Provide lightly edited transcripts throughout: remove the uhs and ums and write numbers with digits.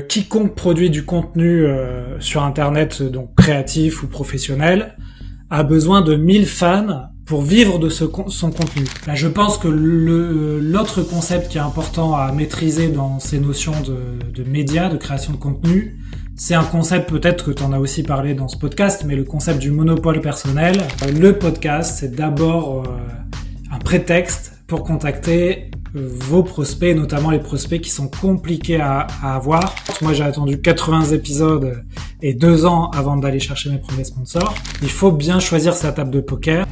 Quiconque produit du contenu sur Internet, donc créatif ou professionnel, a besoin de 1000 fans pour vivre de son contenu. Là, je pense que l'autre concept qui est important à maîtriser dans ces notions de médias, de création de contenu, c'est un concept, peut-être que tu en as aussi parlé dans ce podcast, mais le concept du monopole personnel. Le podcast, c'est d'abord un prétexte pour contacter vos prospects, notamment les prospects qui sont compliqués à avoir. Moi, j'ai attendu 80 épisodes et 2 ans avant d'aller chercher mes premiers sponsors. Il faut bien choisir sa table de poker.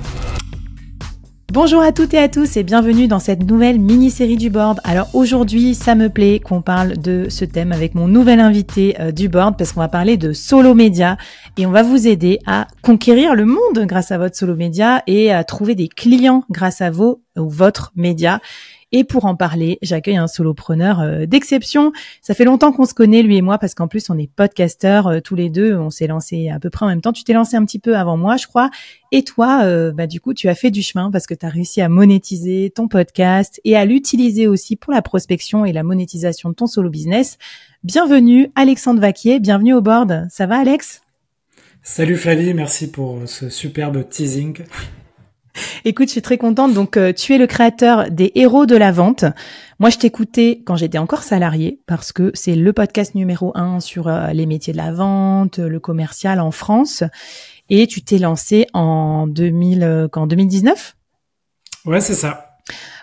Bonjour à toutes et à tous et bienvenue dans cette nouvelle mini-série du board. Alors aujourd'hui, ça me plaît qu'on parle de ce thème avec mon nouvel invité du board parce qu'on va parler de solo média et on va vous aider à conquérir le monde grâce à votre solo média et à trouver des clients grâce à vos ou votre média. Et pour en parler, j'accueille un solopreneur d'exception. Ça fait longtemps qu'on se connaît, lui et moi, parce qu'en plus, on est podcasteurs tous les deux. On s'est lancé à peu près en même temps. Tu t'es lancé un petit peu avant moi, je crois. Et toi, du coup, tu as fait du chemin parce que tu as réussi à monétiser ton podcast et à l'utiliser aussi pour la prospection et la monétisation de ton solo business. Bienvenue, Alexandre Vaquier. Bienvenue au board. Ça va, Alex ? Salut Flavie, merci pour ce superbe teasing. Écoute, je suis très contente. Donc, tu es le créateur des Héros de la Vente. Moi, je t'écoutais quand j'étais encore salariée parce que c'est le podcast numéro 1 sur les métiers de la vente, le commercial en France. Et tu t'es lancé en 2019 ? Ouais, c'est ça.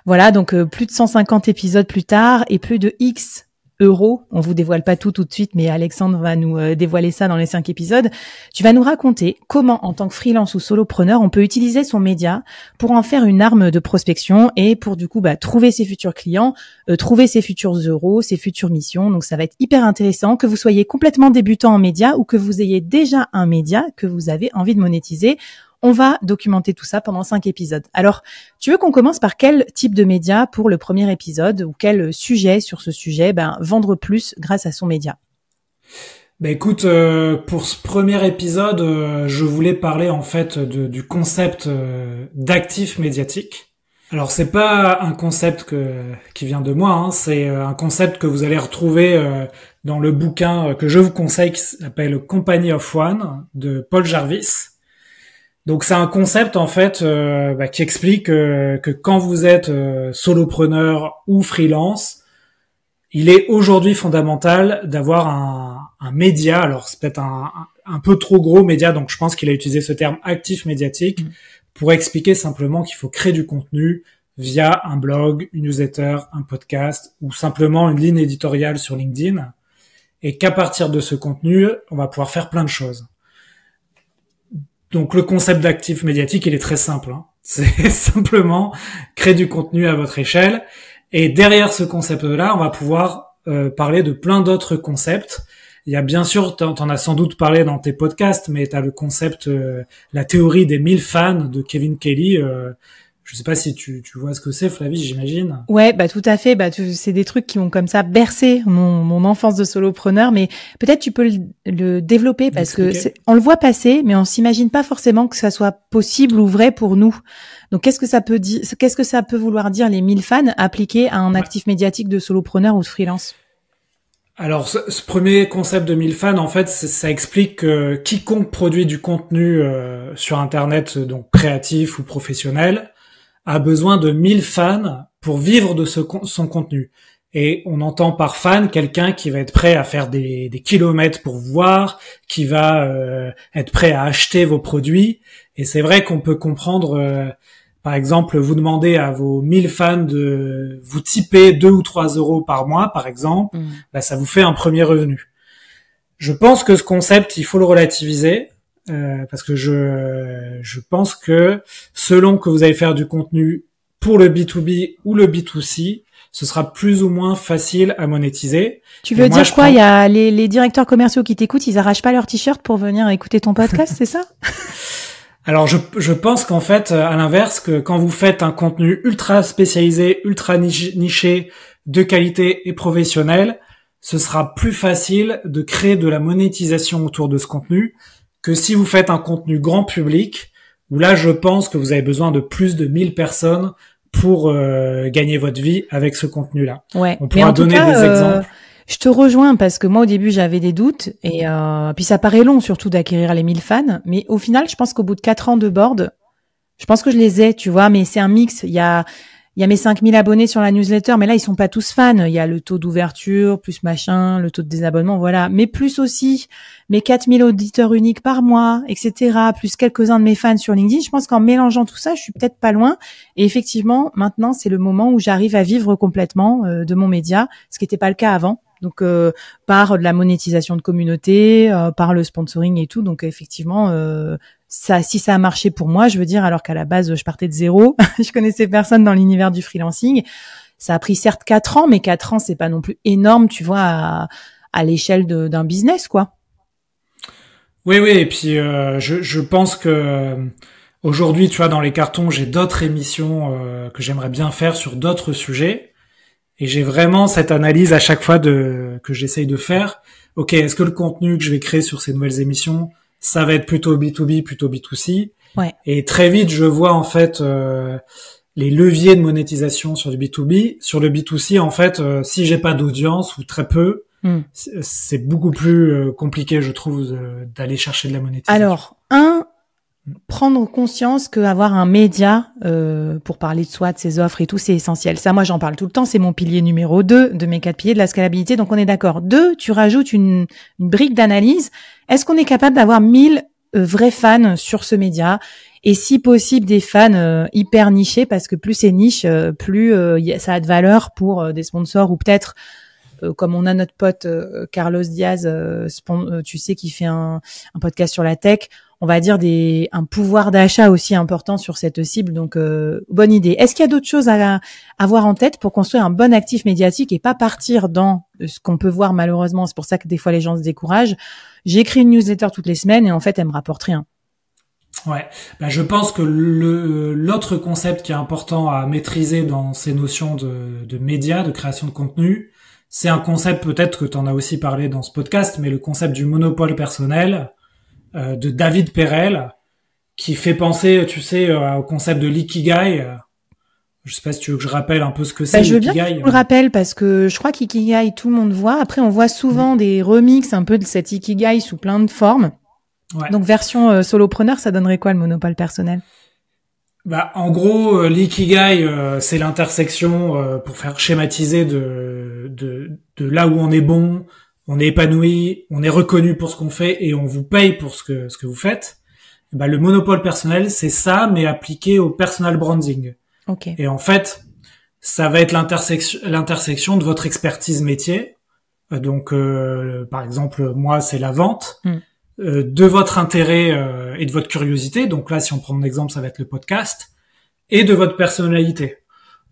Voilà, donc plus de 150 épisodes plus tard et plus de X euros. On vous dévoile pas tout de suite, mais Alexandre va nous dévoiler ça dans les 5 épisodes. Tu vas nous raconter comment, en tant que freelance ou solopreneur, on peut utiliser son média pour en faire une arme de prospection et pour du coup trouver ses futurs clients, trouver ses futurs euros, ses futures missions. Donc ça va être hyper intéressant, que vous soyez complètement débutant en média ou que vous ayez déjà un média que vous avez envie de monétiser. On va documenter tout ça pendant 5 épisodes. Alors, tu veux qu'on commence par quel type de média pour le premier épisode ou quel sujet sur ce sujet, vendre plus grâce à son média ? Écoute, pour ce premier épisode, je voulais parler en fait du concept d'actif médiatique. Alors, c'est pas un concept qui vient de moi, c'est un concept que vous allez retrouver dans le bouquin que je vous conseille qui s'appelle Company of One de Paul Jarvis. Donc c'est un concept en fait qui explique que quand vous êtes solopreneur ou freelance, il est aujourd'hui fondamental d'avoir un média. Alors c'est peut-être un peu trop gros média, donc je pense qu'il a utilisé ce terme actif médiatique pour expliquer simplement qu'il faut créer du contenu via un blog, une newsletter, un podcast ou simplement une ligne éditoriale sur LinkedIn, et qu'à partir de ce contenu, on va pouvoir faire plein de choses. Donc le concept d'actif médiatique, il est très simple. C'est simplement créer du contenu à votre échelle. Et derrière ce concept-là, on va pouvoir parler de plein d'autres concepts. Il y a bien sûr, t'en as sans doute parlé dans tes podcasts, mais t'as le concept, la théorie des 1000 fans de Kevin Kelly. Je sais pas si tu vois ce que c'est, Flavie, j'imagine. Ouais, tout à fait. C'est des trucs qui ont comme ça bercé mon enfance de solopreneur, mais peut-être tu peux le développer parce que on le voit passer, mais on s'imagine pas forcément que ça soit possible ou vrai pour nous. Donc, qu'est-ce que ça peut vouloir dire les 1000 fans appliqués à un actif médiatique de solopreneur ou de freelance? Alors, ce premier concept de 1000 fans, en fait, ça explique que quiconque produit du contenu sur Internet, donc créatif ou professionnel, a besoin de 1000 fans pour vivre de son contenu. Et on entend par fan quelqu'un qui va être prêt à faire des kilomètres pour voir, qui va être prêt à acheter vos produits. Et c'est vrai qu'on peut comprendre, par exemple, vous demandez à vos 1000 fans de vous tiper 2 ou 3 euros par mois, par exemple, ça vous fait un premier revenu. Je pense que ce concept, il faut le relativiser. Parce que je pense que selon que vous allez faire du contenu pour le B2B ou le B2C, ce sera plus ou moins facile à monétiser. Tu veux dire quoi ? Il y a les directeurs commerciaux qui t'écoutent, ils arrachent pas leur t-shirt pour venir écouter ton podcast, c'est ça ? Alors je pense qu'en fait, à l'inverse, que quand vous faites un contenu ultra spécialisé, ultra niché, de qualité et professionnel, ce sera plus facile de créer de la monétisation autour de ce contenu que si vous faites un contenu grand public, où là, je pense que vous avez besoin de plus de 1000 personnes pour gagner votre vie avec ce contenu-là. Ouais. On pourra donner des exemples. Je te rejoins parce que moi au début j'avais des doutes et puis ça paraît long surtout d'acquérir les 1000 fans, mais au final je pense qu'au bout de 4 ans de board, je pense que je les ai, tu vois, mais c'est un mix. Il y a mes 5000 abonnés sur la newsletter, mais là ils sont pas tous fans. Il y a le taux d'ouverture, plus machin, le taux de désabonnement, voilà, mais plus aussi mes 4000 auditeurs uniques par mois, etc., plus quelques-uns de mes fans sur LinkedIn. Je pense qu'en mélangeant tout ça, je suis peut-être pas loin. Et effectivement, maintenant c'est le moment où j'arrive à vivre complètement de mon média, ce qui n'était pas le cas avant. Donc par de la monétisation de communauté, par le sponsoring et tout. Donc effectivement, ça, si ça a marché pour moi, je veux dire, alors qu'à la base je partais de zéro, je connaissais personne dans l'univers du freelancing. Ça a pris certes 4 ans, mais 4 ans c'est pas non plus énorme, tu vois, à l'échelle d'un business, quoi. Oui, et puis je pense que aujourd'hui, tu vois, dans les cartons, j'ai d'autres émissions que j'aimerais bien faire sur d'autres sujets. Et j'ai vraiment cette analyse à chaque fois que j'essaye de faire. Ok, est-ce que le contenu que je vais créer sur ces nouvelles émissions, ça va être plutôt B2B, plutôt B2C? Ouais. Et très vite, je vois en fait les leviers de monétisation sur du B2B. Sur le B2C, en fait, si j'ai pas d'audience ou très peu, c'est beaucoup plus compliqué, je trouve, d'aller chercher de la monétisation. Alors, prendre conscience qu'avoir un média pour parler de soi, de ses offres et tout, c'est essentiel. Ça, moi, j'en parle tout le temps. C'est mon pilier numéro 2 de mes 4 piliers de la scalabilité. Donc, on est d'accord. 2, tu rajoutes une brique d'analyse. Est-ce qu'on est capable d'avoir 1000 vrais fans sur ce média? Et si possible, des fans hyper nichés, parce que plus c'est niche, plus ça a de valeur pour des sponsors ou peut-être comme on a notre pote Carlos Diaz, tu sais, qui fait un podcast sur la tech, on va dire un pouvoir d'achat aussi important sur cette cible. Donc, bonne idée. Est-ce qu'il y a d'autres choses à avoir en tête pour construire un bon actif médiatique et pas partir dans ce qu'on peut voir malheureusement? C'est pour ça que des fois les gens se découragent. J'écris une newsletter toutes les semaines et en fait, elle me rapporte rien. Ouais, je pense que l'autre concept qui est important à maîtriser dans ces notions de médias, de création de contenu, c'est un concept peut-être que tu en as aussi parlé dans ce podcast, mais le concept du monopole personnel de David Perel, qui fait penser, tu sais, au concept de l'ikigai. Je sais pas si tu veux que je rappelle un peu ce que c'est. Je veux bien que tu le rappelles parce que je crois qu'ikigai, tout le monde voit. Après, on voit souvent des remixes un peu de cet ikigai sous plein de formes. Ouais. Donc, version solopreneur, ça donnerait quoi le monopole personnel? En gros, l'ikigai, c'est l'intersection, pour faire schématiser, de là où on est bon, on est épanoui, on est reconnu pour ce qu'on fait et on vous paye pour ce que vous faites. Le monopole personnel, c'est ça, mais appliqué au personal branding. Okay. Et en fait, ça va être l'intersection de votre expertise métier. Donc, par exemple, moi, c'est la vente. De votre intérêt et de votre curiosité. Donc là, si on prend mon exemple, ça va être le podcast. Et de votre personnalité.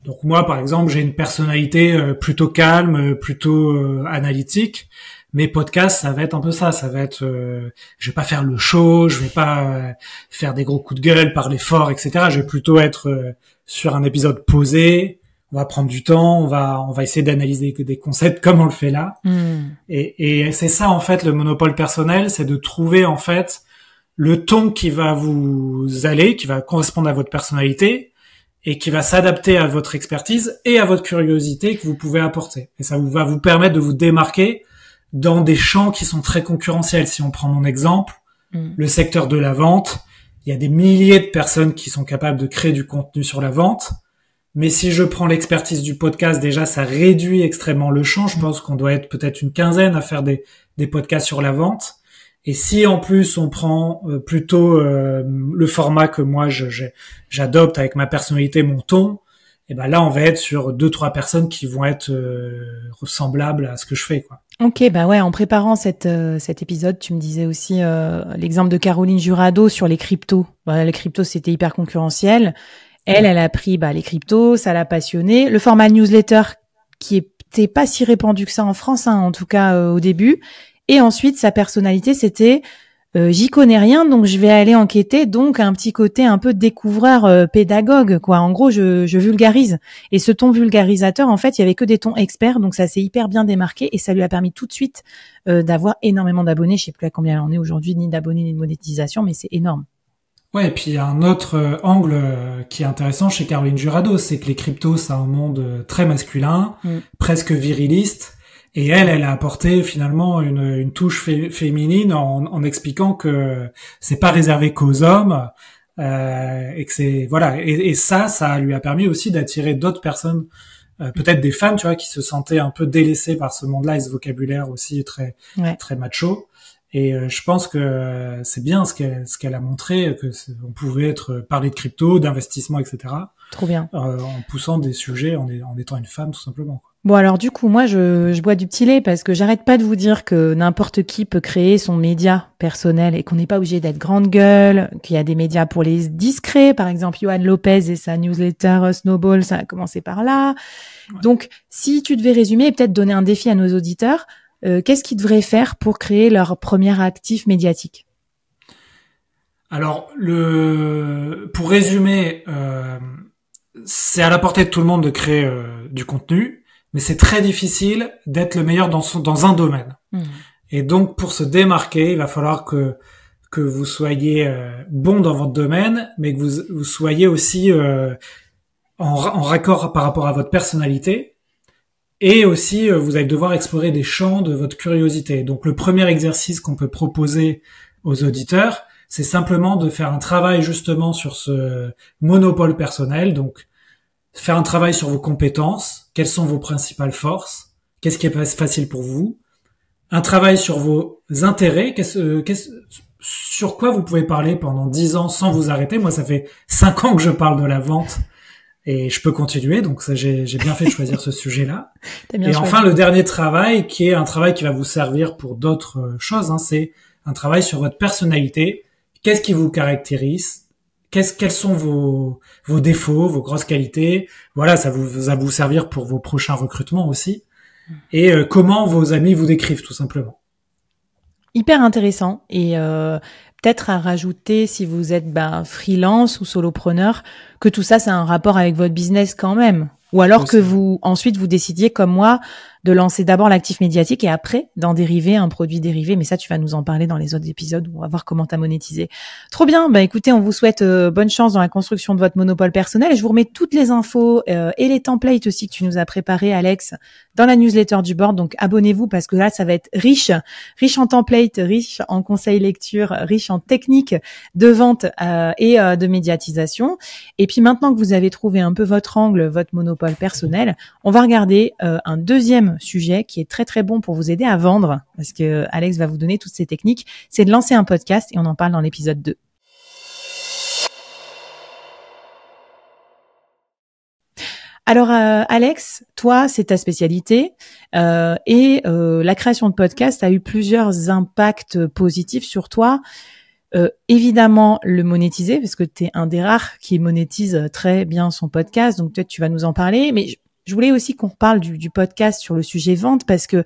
Donc moi, par exemple, j'ai une personnalité plutôt calme, plutôt analytique. Mes podcasts, ça va être un peu ça. Ça va être, je vais pas faire le show, je vais pas faire des gros coups de gueule, parler fort, etc. Je vais plutôt être sur un épisode posé. On va prendre du temps, on va essayer d'analyser des concepts comme on le fait là. Et c'est ça en fait le monopole personnel, c'est de trouver en fait le ton qui va qui va correspondre à votre personnalité et qui va s'adapter à votre expertise et à votre curiosité que vous pouvez apporter. Et ça va vous permettre de vous démarquer dans des champs qui sont très concurrentiels. Si on prend mon exemple, le secteur de la vente, il y a des milliers de personnes qui sont capables de créer du contenu sur la vente. Mais si je prends l'expertise du podcast, déjà, ça réduit extrêmement le champ. Je pense qu'on doit être peut-être une quinzaine à faire des podcasts sur la vente. Et si en plus on prend plutôt le format que moi j'adopte avec ma personnalité, mon ton, et là on va être sur 2-3 personnes qui vont être ressemblables à ce que je fais, quoi. Ok, ouais, en préparant cet épisode, tu me disais aussi l'exemple de Caroline Jurado sur les cryptos. Les cryptos, c'était hyper concurrentiel. Elle a pris les cryptos, ça l'a passionnée. Le format newsletter qui était pas si répandu que ça en France, en tout cas au début. Et ensuite, sa personnalité, c'était j'y connais rien, donc je vais aller enquêter. Donc un petit côté un peu découvreur, pédagogue, quoi. En gros, je vulgarise. Et ce ton vulgarisateur, en fait, il y avait que des tons experts, donc ça s'est hyper bien démarqué et ça lui a permis tout de suite d'avoir énormément d'abonnés. Je sais plus à combien elle en est aujourd'hui, ni d'abonnés ni de monétisation, mais c'est énorme. Ouais, et puis il y a un autre angle qui est intéressant chez Caroline Jurado, c'est que les cryptos, c'est un monde très masculin, presque viriliste, Et elle a apporté finalement une touche féminine en expliquant que c'est pas réservé qu'aux hommes, et que c'est voilà. Et ça lui a permis aussi d'attirer d'autres personnes, peut-être des femmes, tu vois, qui se sentaient un peu délaissées par ce monde-là et ce vocabulaire aussi très macho. Et je pense que c'est bien ce qu'elle a montré, que on pouvait parler de crypto, d'investissement, etc. Trop bien. En poussant des sujets, en étant une femme tout simplement. Bon, alors du coup, moi, je bois du petit lait parce que j'arrête pas de vous dire que n'importe qui peut créer son média personnel et qu'on n'est pas obligé d'être grande gueule, qu'il y a des médias pour les discrets. Par exemple, Johan Lopez et sa newsletter Snowball, ça a commencé par là. Ouais. Donc, si tu devais résumer et peut-être donner un défi à nos auditeurs, qu'est-ce qu'ils devraient faire pour créer leur premier actif médiatique? Alors, pour résumer, c'est à la portée de tout le monde de créer du contenu. Mais c'est très difficile d'être le meilleur dans un domaine. Et donc, pour se démarquer, il va falloir que vous soyez bon dans votre domaine, mais que vous soyez aussi en raccord par rapport à votre personnalité. Et aussi, vous allez devoir explorer des champs de votre curiosité. Donc, le premier exercice qu'on peut proposer aux auditeurs, c'est simplement de faire un travail justement sur ce monopole personnel. Donc, faire un travail sur vos compétences, quelles sont vos principales forces, qu'est-ce qui est facile pour vous, un travail sur vos intérêts, sur quoi vous pouvez parler pendant 10 ans sans vous arrêter. Moi, ça fait 5 ans que je parle de la vente et je peux continuer, donc ça, j'ai bien fait de choisir ce sujet-là. Et enfin, le dernier travail, qui est un travail qui va vous servir pour d'autres choses, c'est un travail sur votre personnalité. Qu'est-ce qui vous caractérise ? Quels sont vos défauts, vos grosses qualités? Voilà, ça va vous servir pour vos prochains recrutements aussi. Et comment vos amis vous décrivent, tout simplement. Hyper intéressant. Et peut-être à rajouter, si vous êtes freelance ou solopreneur, que tout ça, c'est un rapport avec votre business quand même. Ou alors que ensuite vous décidiez, comme moi, de lancer d'abord l'actif médiatique et après d'en dériver un produit dérivé. Mais ça, tu vas nous en parler dans les autres épisodes où on va voir comment t'as monétisé. Trop bien. Écoutez, on vous souhaite bonne chance dans la construction de votre monopole personnel. Et je vous remets toutes les infos et les templates aussi que tu nous as préparés, Alex, dans la newsletter du board. Donc, abonnez-vous parce que là, ça va être riche en templates, riche en conseils lecture, riche en techniques de vente et de médiatisation. Et puis maintenant que vous avez trouvé un peu votre angle, votre monopole personnel, on va regarder un deuxième sujet qui est très très bon pour vous aider à vendre, parce que Alex va vous donner toutes ces techniques, c'est de lancer un podcast et on en parle dans l'épisode 2. Alors Alex, toi c'est ta spécialité et la création de podcast a eu plusieurs impacts positifs sur toi. Évidemment le monétiser parce que tu es un des rares qui monétise très bien son podcast, donc peut-être tu vas nous en parler, mais je voulais aussi qu'on reparle du podcast sur le sujet vente parce que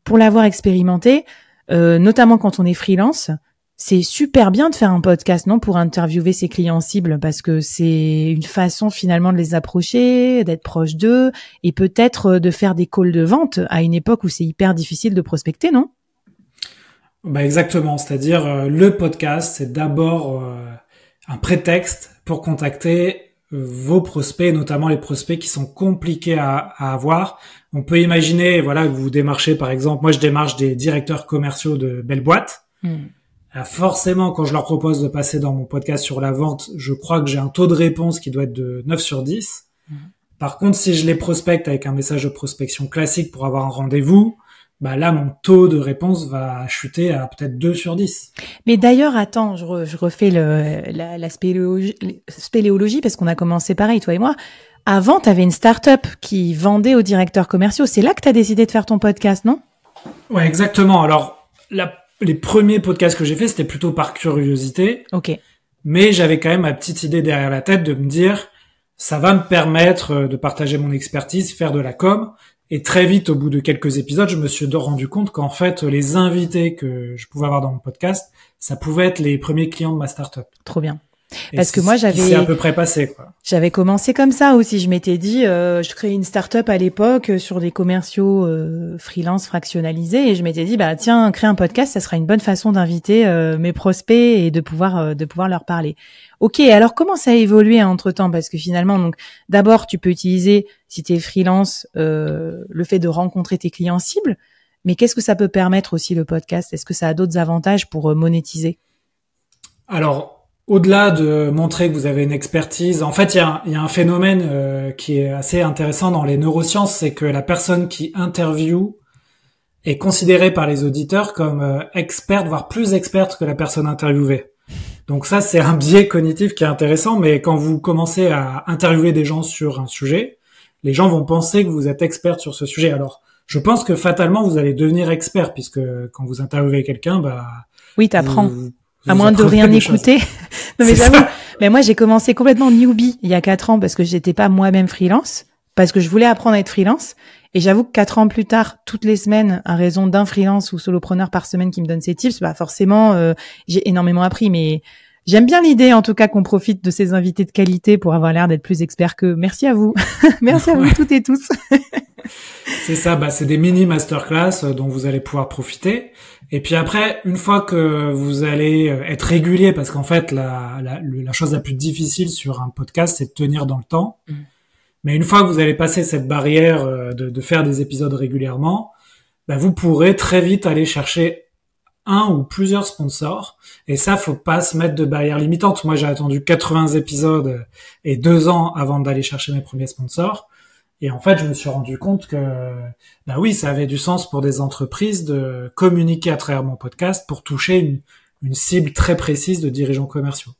pour l'avoir expérimenté, notamment quand on est freelance, c'est super bien de faire un podcast, non, pour interviewer ses clients cibles parce que c'est une façon finalement de les approcher, d'être proche d'eux et peut-être de faire des calls de vente à une époque où c'est hyper difficile de prospecter, non ? Exactement, c'est-à-dire le podcast, c'est d'abord un prétexte pour contacter vos prospects, notamment les prospects qui sont compliqués à avoir. On peut imaginer, que vous démarchez par exemple, moi je démarche des directeurs commerciaux de belles boîtes. Forcément, quand je leur propose de passer dans mon podcast sur la vente, je crois que j'ai un taux de réponse qui doit être de 9 sur 10. Par contre, si je les prospecte avec un message de prospection classique pour avoir un rendez-vous, là, mon taux de réponse va chuter à peut-être 2 sur 10. Mais d'ailleurs, attends, je refais la spéléologie parce qu'on a commencé pareil, toi et moi. Avant, tu avais une start-up qui vendait aux directeurs commerciaux. C'est là que tu as décidé de faire ton podcast, non ? Ouais, exactement. Alors, les premiers podcasts que j'ai faits, c'était plutôt par curiosité. Ok. Mais j'avais quand même ma petite idée derrière la tête de me dire, ça va me permettre de partager mon expertise, faire de la com'. Et très vite, au bout de quelques épisodes, je me suis rendu compte qu'en fait, les invités que je pouvais avoir dans mon podcast, ça pouvait être les premiers clients de ma startup. Trop bien. Et Parce que moi, c'est à peu près passé, quoi. J'avais commencé comme ça aussi. Je m'étais dit, je créais une start-up à l'époque sur des commerciaux freelance fractionnalisés et je m'étais dit, bah tiens, créer un podcast, ça sera une bonne façon d'inviter mes prospects et de pouvoir leur parler. Ok, alors comment ça a évolué entre-temps? Parce que finalement, donc d'abord, tu peux utiliser, si tu es freelance, le fait de rencontrer tes clients cibles. Mais qu'est-ce que ça peut permettre aussi le podcast? Est-ce que ça a d'autres avantages pour monétiser? Alors, au-delà de montrer que vous avez une expertise, en fait, il y a un phénomène qui est assez intéressant dans les neurosciences, c'est que la personne qui interviewe est considérée par les auditeurs comme experte, voire plus experte que la personne interviewée. Donc ça, c'est un biais cognitif qui est intéressant, mais quand vous commencez à interviewer des gens sur un sujet, les gens vont penser que vous êtes experte sur ce sujet. Alors, je pense que fatalement, vous allez devenir expert, puisque quand vous interviewez quelqu'un, oui, t'apprends. Vous À moins de rien écouter. Non, mais j'avoue. Ça. Mais moi, j'ai commencé complètement newbie il y a 4 ans parce que j'étais pas moi-même freelance, parce que je voulais apprendre à être freelance. Et j'avoue que 4 ans plus tard, toutes les semaines, à raison d'un freelance ou solopreneur par semaine qui me donne ses tips, forcément, j'ai énormément appris. Mais j'aime bien l'idée, en tout cas, qu'on profite de ces invités de qualité pour avoir l'air d'être plus expert qu'eux. Merci à vous. Merci à vous toutes et tous. C'est ça, c'est des mini masterclass dont vous allez pouvoir profiter. Et puis après, une fois que vous allez être régulier, parce qu'en fait, la chose la plus difficile sur un podcast, c'est de tenir dans le temps. Mais une fois que vous allez passer cette barrière de faire des épisodes régulièrement, vous pourrez très vite aller chercher un ou plusieurs sponsors. Et ça, faut pas se mettre de barrière limitante. Moi, j'ai attendu 80 épisodes et 2 ans avant d'aller chercher mes premiers sponsors. Et en fait, je me suis rendu compte que, oui, ça avait du sens pour des entreprises de communiquer à travers mon podcast pour toucher une cible très précise de dirigeants commerciaux.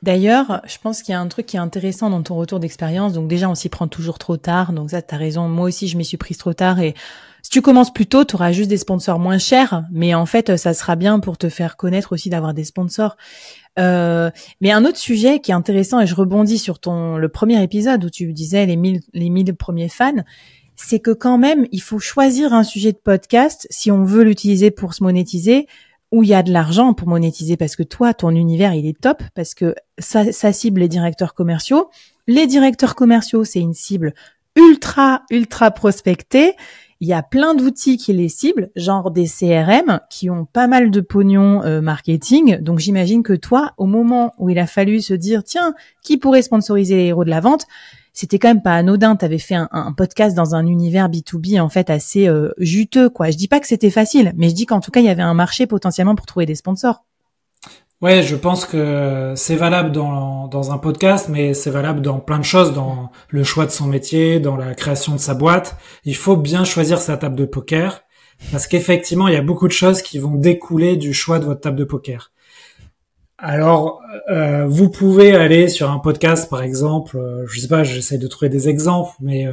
D'ailleurs, je pense qu'il y a un truc qui est intéressant dans ton retour d'expérience. Donc déjà, on s'y prend toujours trop tard. Donc ça, t'as raison. Moi aussi, je m'y suis prise trop tard. Et si tu commences plus tôt, tu auras juste des sponsors moins chers. Mais en fait, ça sera bien pour te faire connaître aussi d'avoir des sponsors. Mais un autre sujet qui est intéressant, et je rebondis sur le premier épisode où tu disais les 1000 premiers fans, c'est que quand même, il faut choisir un sujet de podcast si on veut l'utiliser pour se monétiser, où il y a de l'argent pour monétiser, parce que toi, ton univers, il est top, parce que ça cible les directeurs commerciaux. Les directeurs commerciaux, c'est une cible ultra prospectée. Il y a plein d'outils qui les ciblent, genre des CRM qui ont pas mal de pognon marketing. Donc j'imagine que toi, au moment où il a fallu se dire, tiens, qui pourrait sponsoriser les héros de la vente, c'était quand même pas anodin. T'avais fait un podcast dans un univers B2B en fait assez juteux, quoi. Je dis pas que c'était facile, mais je dis qu'en tout cas il y avait un marché potentiellement pour trouver des sponsors. Ouais, je pense que c'est valable dans un podcast, mais c'est valable dans plein de choses, dans le choix de son métier, dans la création de sa boîte. Il faut bien choisir sa table de poker, parce qu'effectivement, il y a beaucoup de choses qui vont découler du choix de votre table de poker. Alors, vous pouvez aller sur un podcast, par exemple, je sais pas, j'essaie de trouver des exemples, mais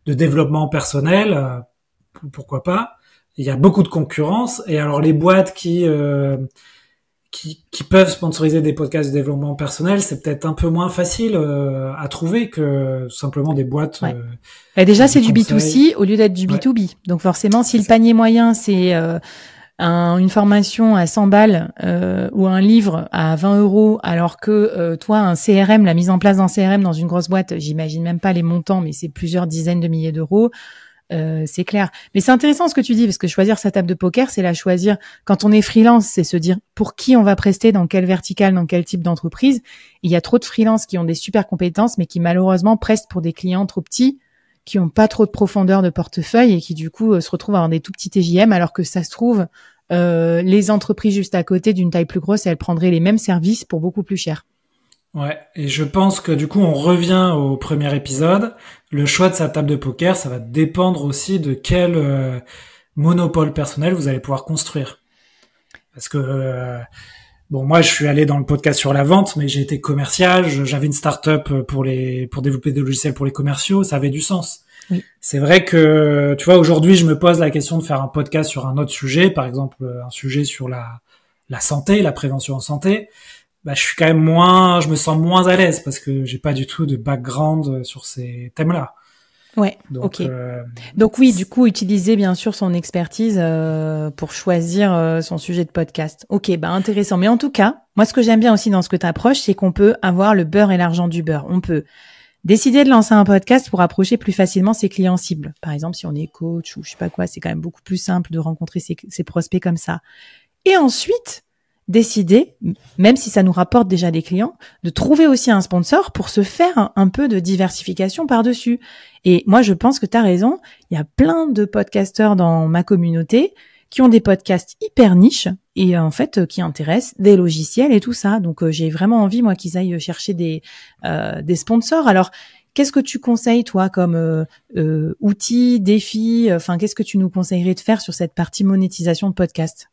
de développement personnel, pourquoi pas. Il y a beaucoup de concurrence, et alors les boîtes qui peuvent sponsoriser des podcasts de développement personnel, c'est peut-être un peu moins facile à trouver que simplement des boîtes. Ouais. Déjà, c'est du B2C au lieu d'être du B2B. Ouais. Donc forcément, si le panier moyen, c'est une formation à 100 balles ou un livre à 20 €, alors que toi, un CRM, la mise en place d'un CRM dans une grosse boîte, j'imagine même pas les montants, mais c'est plusieurs dizaines de milliers d'euros. C'est clair. Mais c'est intéressant ce que tu dis, parce que choisir sa table de poker, c'est la choisir quand on est freelance, c'est se dire pour qui on va prester, dans quelle verticale, dans quel type d'entreprise. Il y a trop de freelances qui ont des super compétences, mais qui malheureusement prestent pour des clients trop petits, qui ont pas trop de profondeur de portefeuille et qui du coup se retrouvent à avoir des tout petits TJM, alors que ça se trouve, les entreprises juste à côté d'une taille plus grosse, elles prendraient les mêmes services pour beaucoup plus cher. Ouais, et je pense que du coup on revient au premier épisode. Le choix de sa table de poker, ça va dépendre aussi de quel monopole personnel vous allez pouvoir construire. Parce que moi je suis allé dans le podcast sur la vente, mais j'ai été commercial, j'avais une start-up pour développer des logiciels pour les commerciaux, ça avait du sens. Oui. C'est vrai que tu vois, aujourd'hui je me pose la question de faire un podcast sur un autre sujet, par exemple un sujet sur la santé, la prévention en santé. Je suis quand même je me sens moins à l'aise parce que j'ai pas du tout de background sur ces thèmes-là. Ouais, Donc, ok. Donc oui, du coup, utiliser bien sûr son expertise pour choisir son sujet de podcast. Ok, bah intéressant. Mais en tout cas, moi, ce que j'aime bien aussi dans ce que tu approches, c'est qu'on peut avoir le beurre et l'argent du beurre. On peut décider de lancer un podcast pour approcher plus facilement ses clients cibles. Par exemple, si on est coach ou je sais pas quoi, c'est quand même beaucoup plus simple de rencontrer ses prospects comme ça. Et ensuite, décider, même si ça nous rapporte déjà des clients, de trouver aussi un sponsor pour se faire un peu de diversification par-dessus. Et moi, je pense que tu as raison. Il y a plein de podcasteurs dans ma communauté qui ont des podcasts hyper niches et en fait qui intéressent des logiciels et tout ça. Donc j'ai vraiment envie moi qu'ils aillent chercher des sponsors. Alors qu'est-ce que tu conseilles toi comme outils, défis, enfin qu'est-ce que tu nous conseillerais de faire sur cette partie monétisation de podcast?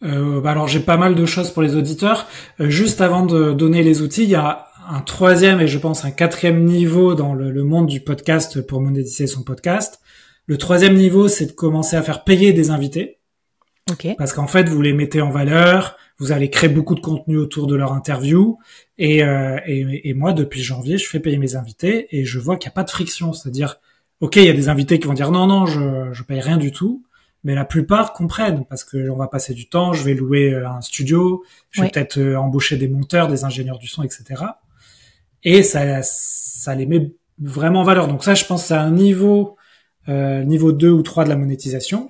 Alors j'ai pas mal de choses pour les auditeurs. Juste avant de donner les outils, il y a un troisième et je pense un quatrième niveau dans le monde du podcast pour monétiser son podcast. Le troisième niveau, c'est de commencer à faire payer des invités. Ok. Parce qu'en fait, vous les mettez en valeur, vous allez créer beaucoup de contenu autour de leur interview. Et moi, depuis janvier, je fais payer mes invités et je vois qu'il n'y a pas de friction. C'est-à-dire, ok, il y a des invités qui vont dire non, je paye rien du tout. Mais la plupart comprennent parce que on va passer du temps, je vais louer un studio, je vais peut-être embaucher des monteurs, des ingénieurs du son, etc. Et ça les met vraiment en valeur. Donc ça, je pense, c'est un niveau 2 ou 3 de la monétisation.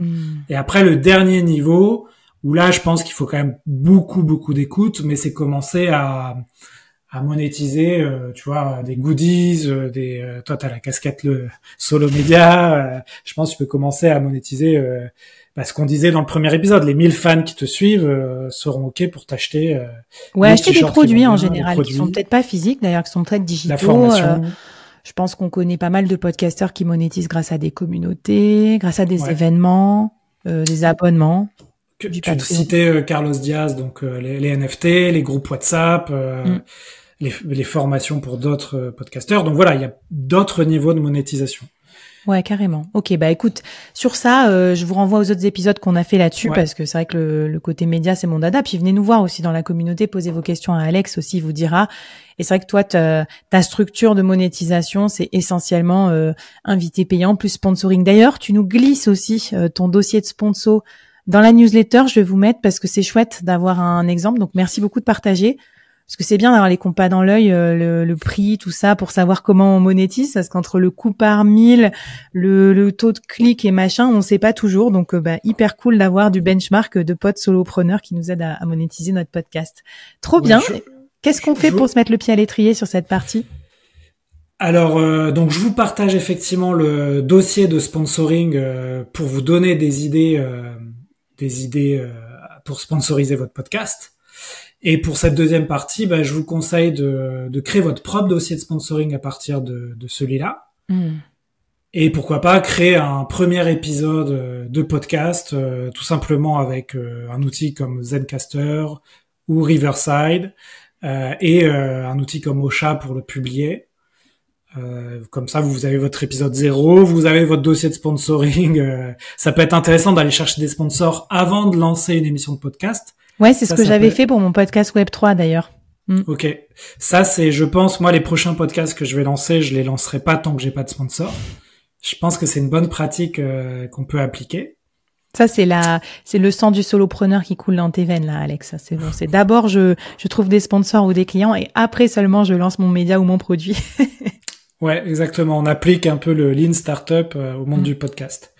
Et après, le dernier niveau, où là, je pense qu'il faut quand même beaucoup d'écoute, mais c'est commencer à monétiser, tu vois, des goodies, toi t'as la casquette le solo média, je pense que tu peux commencer à monétiser ce qu'on disait dans le premier épisode, les 1000 fans qui te suivent seront ok pour t'acheter acheter des produits en général qui sont peut-être pas physiques d'ailleurs, qui sont peut-être digitaux. La formation. Je pense qu'on connaît pas mal de podcasteurs qui monétisent grâce à des communautés, grâce à des événements, des abonnements. Tu citais Carlos Diaz, donc les NFT, les groupes WhatsApp, les formations pour d'autres podcasteurs. Donc voilà, il y a d'autres niveaux de monétisation. Ouais, carrément. Ok, bah écoute, sur ça, je vous renvoie aux autres épisodes qu'on a fait là-dessus parce que c'est vrai que le côté média, c'est mon dada. Puis venez nous voir aussi dans la communauté, posez vos questions à Alex aussi, il vous dira. Et c'est vrai que toi, ta structure de monétisation, c'est essentiellement invité payant plus sponsoring. D'ailleurs, tu nous glisses aussi ton dossier de sponsor dans la newsletter. Je vais vous mettre parce que c'est chouette d'avoir un exemple. Donc merci beaucoup de partager. Parce que c'est bien d'avoir les compas dans l'œil, le prix, tout ça, pour savoir comment on monétise. Parce qu'entre le coût par 1000, le taux de clic et machin, on sait pas toujours. Donc, hyper cool d'avoir du benchmark de potes solopreneurs qui nous aident à monétiser notre podcast. Trop bien. Qu'est-ce qu'on fait pour se mettre le pied à l'étrier sur cette partie? Alors, donc je vous partage effectivement le dossier de sponsoring pour vous donner des idées pour sponsoriser votre podcast. Et pour cette deuxième partie, je vous conseille de créer votre propre dossier de sponsoring à partir de celui-là. Et pourquoi pas créer un premier épisode de podcast, tout simplement avec un outil comme Zencastr ou Riverside, et un outil comme Ocha pour le publier. Comme ça, vous avez votre épisode 0, vous avez votre dossier de sponsoring. Ça peut être intéressant d'aller chercher des sponsors avant de lancer une émission de podcast. Ouais, c'est ce que j'avais fait pour mon podcast Web3 d'ailleurs. Ok. Ça, c'est, je pense, moi, les prochains podcasts que je vais lancer, je les lancerai pas tant que j'ai pas de sponsor. Je pense que c'est une bonne pratique qu'on peut appliquer. Ça, c'est le sang du solopreneur qui coule dans tes veines, là, Alex. C'est bon. C'est d'abord, je trouve des sponsors ou des clients et après seulement, je lance mon média ou mon produit. Ouais, exactement. On applique un peu le Lean Startup au monde du podcast.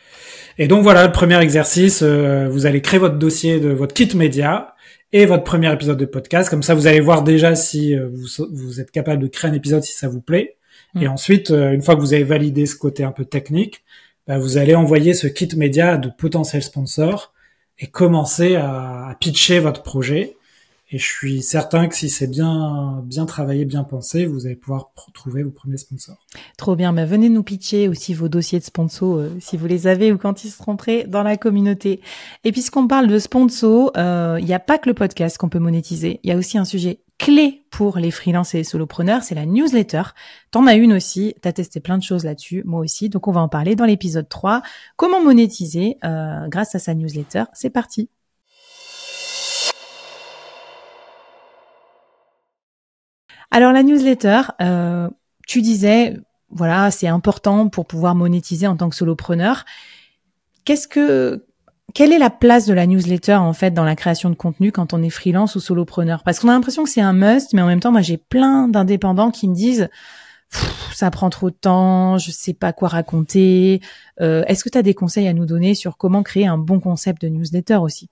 Et donc voilà, le premier exercice, vous allez créer votre dossier de votre kit média et votre premier épisode de podcast. Comme ça, vous allez voir déjà si vous êtes capable de créer un épisode si ça vous plaît. Et ensuite, une fois que vous avez validé ce côté un peu technique, vous allez envoyer ce kit média à de potentiels sponsors et commencer à pitcher votre projet. Et je suis certain que si c'est bien travaillé, bien pensé, vous allez pouvoir trouver vos premiers sponsors. Trop bien. Venez nous pitcher aussi vos dossiers de sponsors, si vous les avez ou quand ils seront prêts dans la communauté. Et puisqu'on parle de sponsors, il n'y a pas que le podcast qu'on peut monétiser. Il y a aussi un sujet clé pour les freelances et les solopreneurs, c'est la newsletter. T'en as une aussi, t'as testé plein de choses là-dessus, moi aussi. Donc on va en parler dans l'épisode 3. Comment monétiser grâce à sa newsletter. C'est parti. Alors la newsletter, tu disais, voilà, c'est important pour pouvoir monétiser en tant que solopreneur. Quelle est la place de la newsletter, en fait, dans la création de contenu quand on est freelance ou solopreneur? Parce qu'on a l'impression que c'est un must, mais en même temps, moi, j'ai plein d'indépendants qui me disent ça prend trop de temps, je sais pas quoi raconter. Est-ce que tu as des conseils à nous donner sur comment créer un bon concept de newsletter aussi?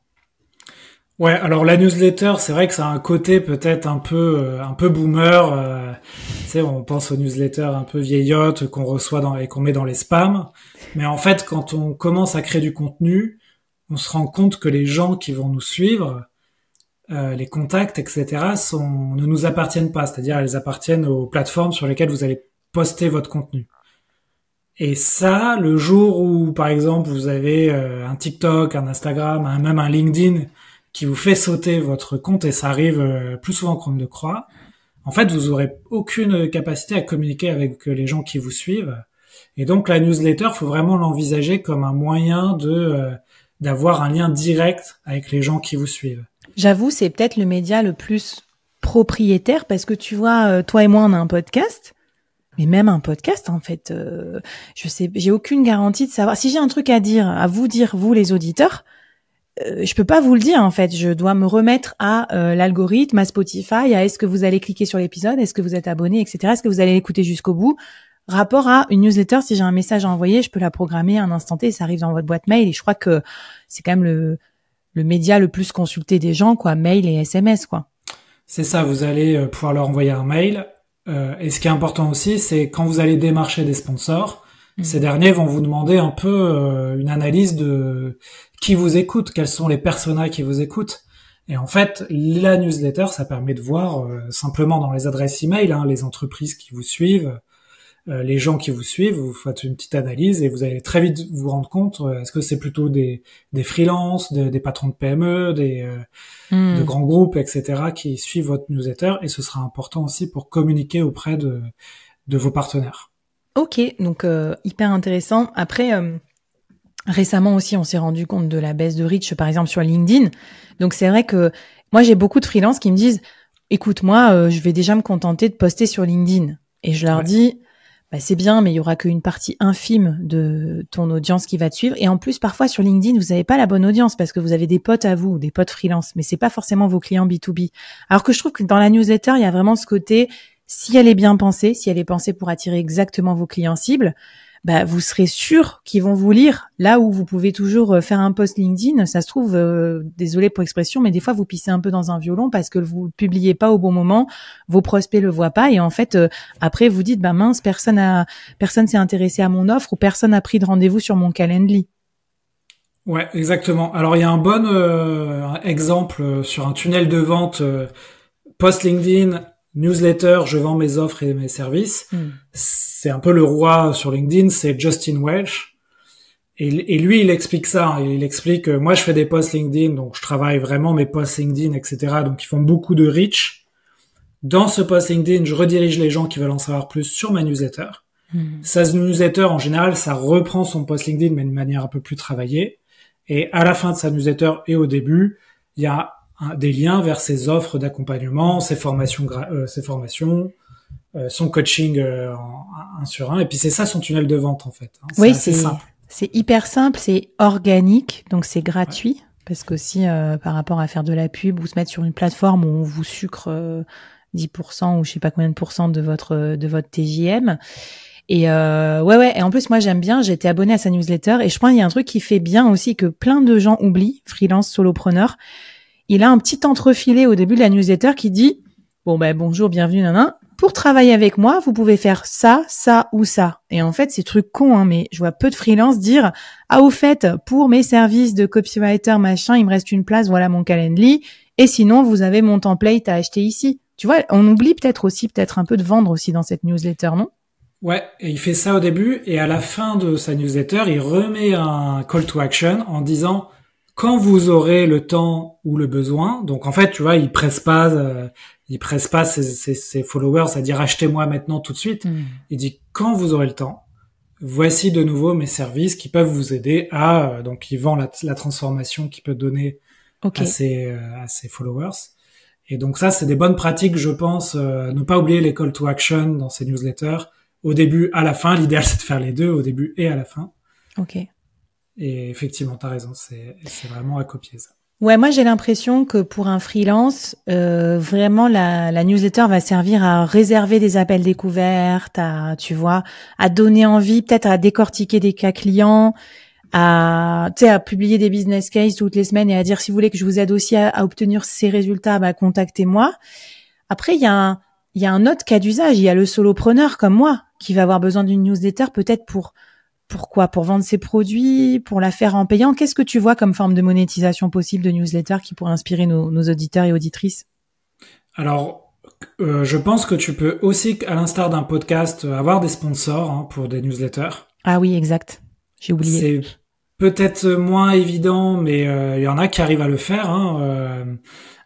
Ouais, alors la newsletter, c'est vrai que ça a un côté peut-être un peu boomer. Tu sais, on pense aux newsletters un peu vieillottes qu'on reçoit et qu'on met dans les spams. Mais en fait, quand on commence à créer du contenu, on se rend compte que les gens qui vont nous suivre, les contacts, etc., ne nous appartiennent pas. C'est-à-dire, elles appartiennent aux plateformes sur lesquelles vous allez poster votre contenu. Et ça, le jour où, par exemple, vous avez un TikTok, un Instagram, même un LinkedIn qui vous fait sauter votre compte, et ça arrive plus souvent qu'on ne le croit, en fait, vous aurez aucune capacité à communiquer avec les gens qui vous suivent. Et donc, la newsletter, faut vraiment l'envisager comme un moyen d'avoir un lien direct avec les gens qui vous suivent. J'avoue, c'est peut-être le média le plus propriétaire parce que tu vois, toi et moi, on a un podcast. Mais même un podcast, en fait, je sais, j'ai aucune garantie de savoir. Si j'ai un truc à vous dire, vous les auditeurs, je peux pas vous le dire, en fait. Je dois me remettre à l'algorithme, à Spotify, à est-ce que vous allez cliquer sur l'épisode, est-ce que vous êtes abonné, etc. Est-ce que vous allez l'écouter jusqu'au bout. Rapport à une newsletter, si j'ai un message à envoyer, je peux la programmer à un instant T, ça arrive dans votre boîte mail. Et je crois que c'est quand même le média le plus consulté des gens, quoi, mail et SMS, quoi. C'est ça, vous allez pouvoir leur envoyer un mail. Et ce qui est important aussi, c'est quand vous allez démarcher des sponsors, ces derniers vont vous demander un peu une analyse de qui vous écoute, quels sont les personas qui vous écoutent. Et en fait, la newsletter, ça permet de voir simplement dans les adresses email, les entreprises qui vous suivent, les gens qui vous suivent, vous faites une petite analyse et vous allez très vite vous rendre compte, est-ce que c'est plutôt des freelances, des patrons de PME, de grands groupes, etc., qui suivent votre newsletter, et ce sera important aussi pour communiquer auprès de vos partenaires. Ok, donc hyper intéressant. Après, récemment aussi, on s'est rendu compte de la baisse de reach, par exemple, sur LinkedIn. Donc c'est vrai que moi, j'ai beaucoup de freelances qui me disent, écoute, moi, je vais déjà me contenter de poster sur LinkedIn. Et je leur dis, bah, c'est bien, mais il y aura qu'une partie infime de ton audience qui va te suivre. Et en plus, parfois sur LinkedIn, vous n'avez pas la bonne audience parce que vous avez des potes à vous, des potes freelance, mais c'est pas forcément vos clients B2B. Alors que je trouve que dans la newsletter, il y a vraiment ce côté, si elle est bien pensée, si elle est pensée pour attirer exactement vos clients cibles, bah, vous serez sûr qu'ils vont vous lire. Là où vous pouvez toujours faire un post LinkedIn, ça se trouve, désolé pour l'expression, mais des fois vous pissez un peu dans un violon parce que vous le publiez pas au bon moment, vos prospects le voient pas, et en fait après vous dites bah mince, personne s'est intéressé à mon offre ou personne n'a pris de rendez-vous sur mon Calendly. Ouais, exactement. Alors il y a un bon exemple sur un tunnel de vente post LinkedIn, newsletter, je vends mes offres et mes services. C'est un peu le roi sur LinkedIn, c'est Justin Welch. Et lui, il explique ça. Il explique que moi, je fais des posts LinkedIn, donc je travaille vraiment mes posts LinkedIn, etc. Donc, ils font beaucoup de reach. Dans ce post LinkedIn, je redirige les gens qui veulent en savoir plus sur ma newsletter. Sa newsletter, en général, ça reprend son post LinkedIn, mais d'une manière un peu plus travaillée. Et à la fin de sa newsletter et au début, il y a des liens vers ses offres d'accompagnement, ses formations, son coaching en 1 sur 1. Et puis c'est ça son tunnel de vente en fait. Oui, c'est simple. C'est hyper simple, c'est organique, donc c'est gratuit. Ouais. Parce qu'aussi par rapport à faire de la pub ou se mettre sur une plateforme où on vous sucre 10% ou je sais pas combien de pourcents de votre TJM. Et ouais. Et en plus, moi, j'aime bien. J'ai été abonnée à sa newsletter et je pense qu'il y a un truc qui fait bien aussi que plein de gens oublient, freelance, solopreneur. Il a un petit entrefilet au début de la newsletter qui dit bon ben bonjour, bienvenue, nanan. Pour travailler avec moi, vous pouvez faire ça, ça ou ça. Et en fait, c'est truc con, hein, mais je vois peu de freelance dire ah au fait, pour mes services de copywriter machin, il me reste une place, voilà mon Calendly. Et sinon, vous avez mon template à acheter ici. Tu vois, on oublie peut-être un peu de vendre aussi dans cette newsletter, non? Ouais, et il fait ça au début, et à la fin de sa newsletter, il remet un call to action en disant quand vous aurez le temps ou le besoin. Donc en fait, tu vois, il presse pas ses followers à dire achetez-moi maintenant tout de suite. Il dit quand vous aurez le temps, voici de nouveau mes services qui peuvent vous aider à donc il vend la transformation qu'il peut donner à ses followers. Et donc ça, c'est des bonnes pratiques, je pense. Ne pas oublier les call to action dans ses newsletters. au début, à la fin. L'idéal, c'est de faire les deux, au début et à la fin. Ok. Et effectivement, t'as raison, c'est vraiment à copier ça. Ouais, moi j'ai l'impression que pour un freelance, vraiment la newsletter va servir à réserver des appels découvertes, tu vois, à donner envie, peut-être à décortiquer des cas clients, à publier des business cases toutes les semaines et à dire si vous voulez que je vous aide aussi à obtenir ces résultats, bah contactez-moi. Après il y a un autre cas d'usage, il y a le solopreneur comme moi qui va avoir besoin d'une newsletter peut-être pourquoi? Pour vendre ses produits, pour la faire en payant. Qu'est-ce que tu vois comme forme de monétisation possible de newsletter qui pourrait inspirer nos auditeurs et auditrices? Alors, je pense que tu peux aussi, à l'instar d'un podcast, avoir des sponsors pour des newsletters. Ah oui, exact. J'ai oublié. C'est peut-être moins évident, mais il y en a qui arrivent à le faire.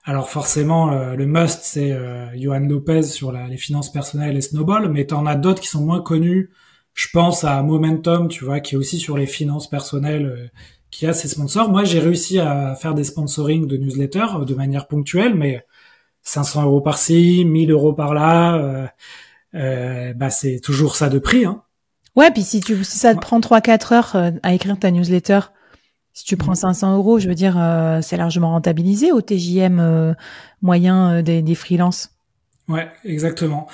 Alors forcément, le must, c'est Johan Lopez sur les finances personnelles et Snowball, mais t'en as d'autres qui sont moins connus. Je pense à Momentum, tu vois, qui est aussi sur les finances personnelles, qui a ses sponsors. Moi, j'ai réussi à faire des sponsorings de newsletters de manière ponctuelle, mais 500 € par-ci, 1000 € par-là, bah c'est toujours ça de prix. Ouais, puis si ça te prend 3-4 heures à écrire ta newsletter, si tu prends 500 €, je veux dire, c'est largement rentabilisé au TJM moyen des freelances. Ouais, exactement.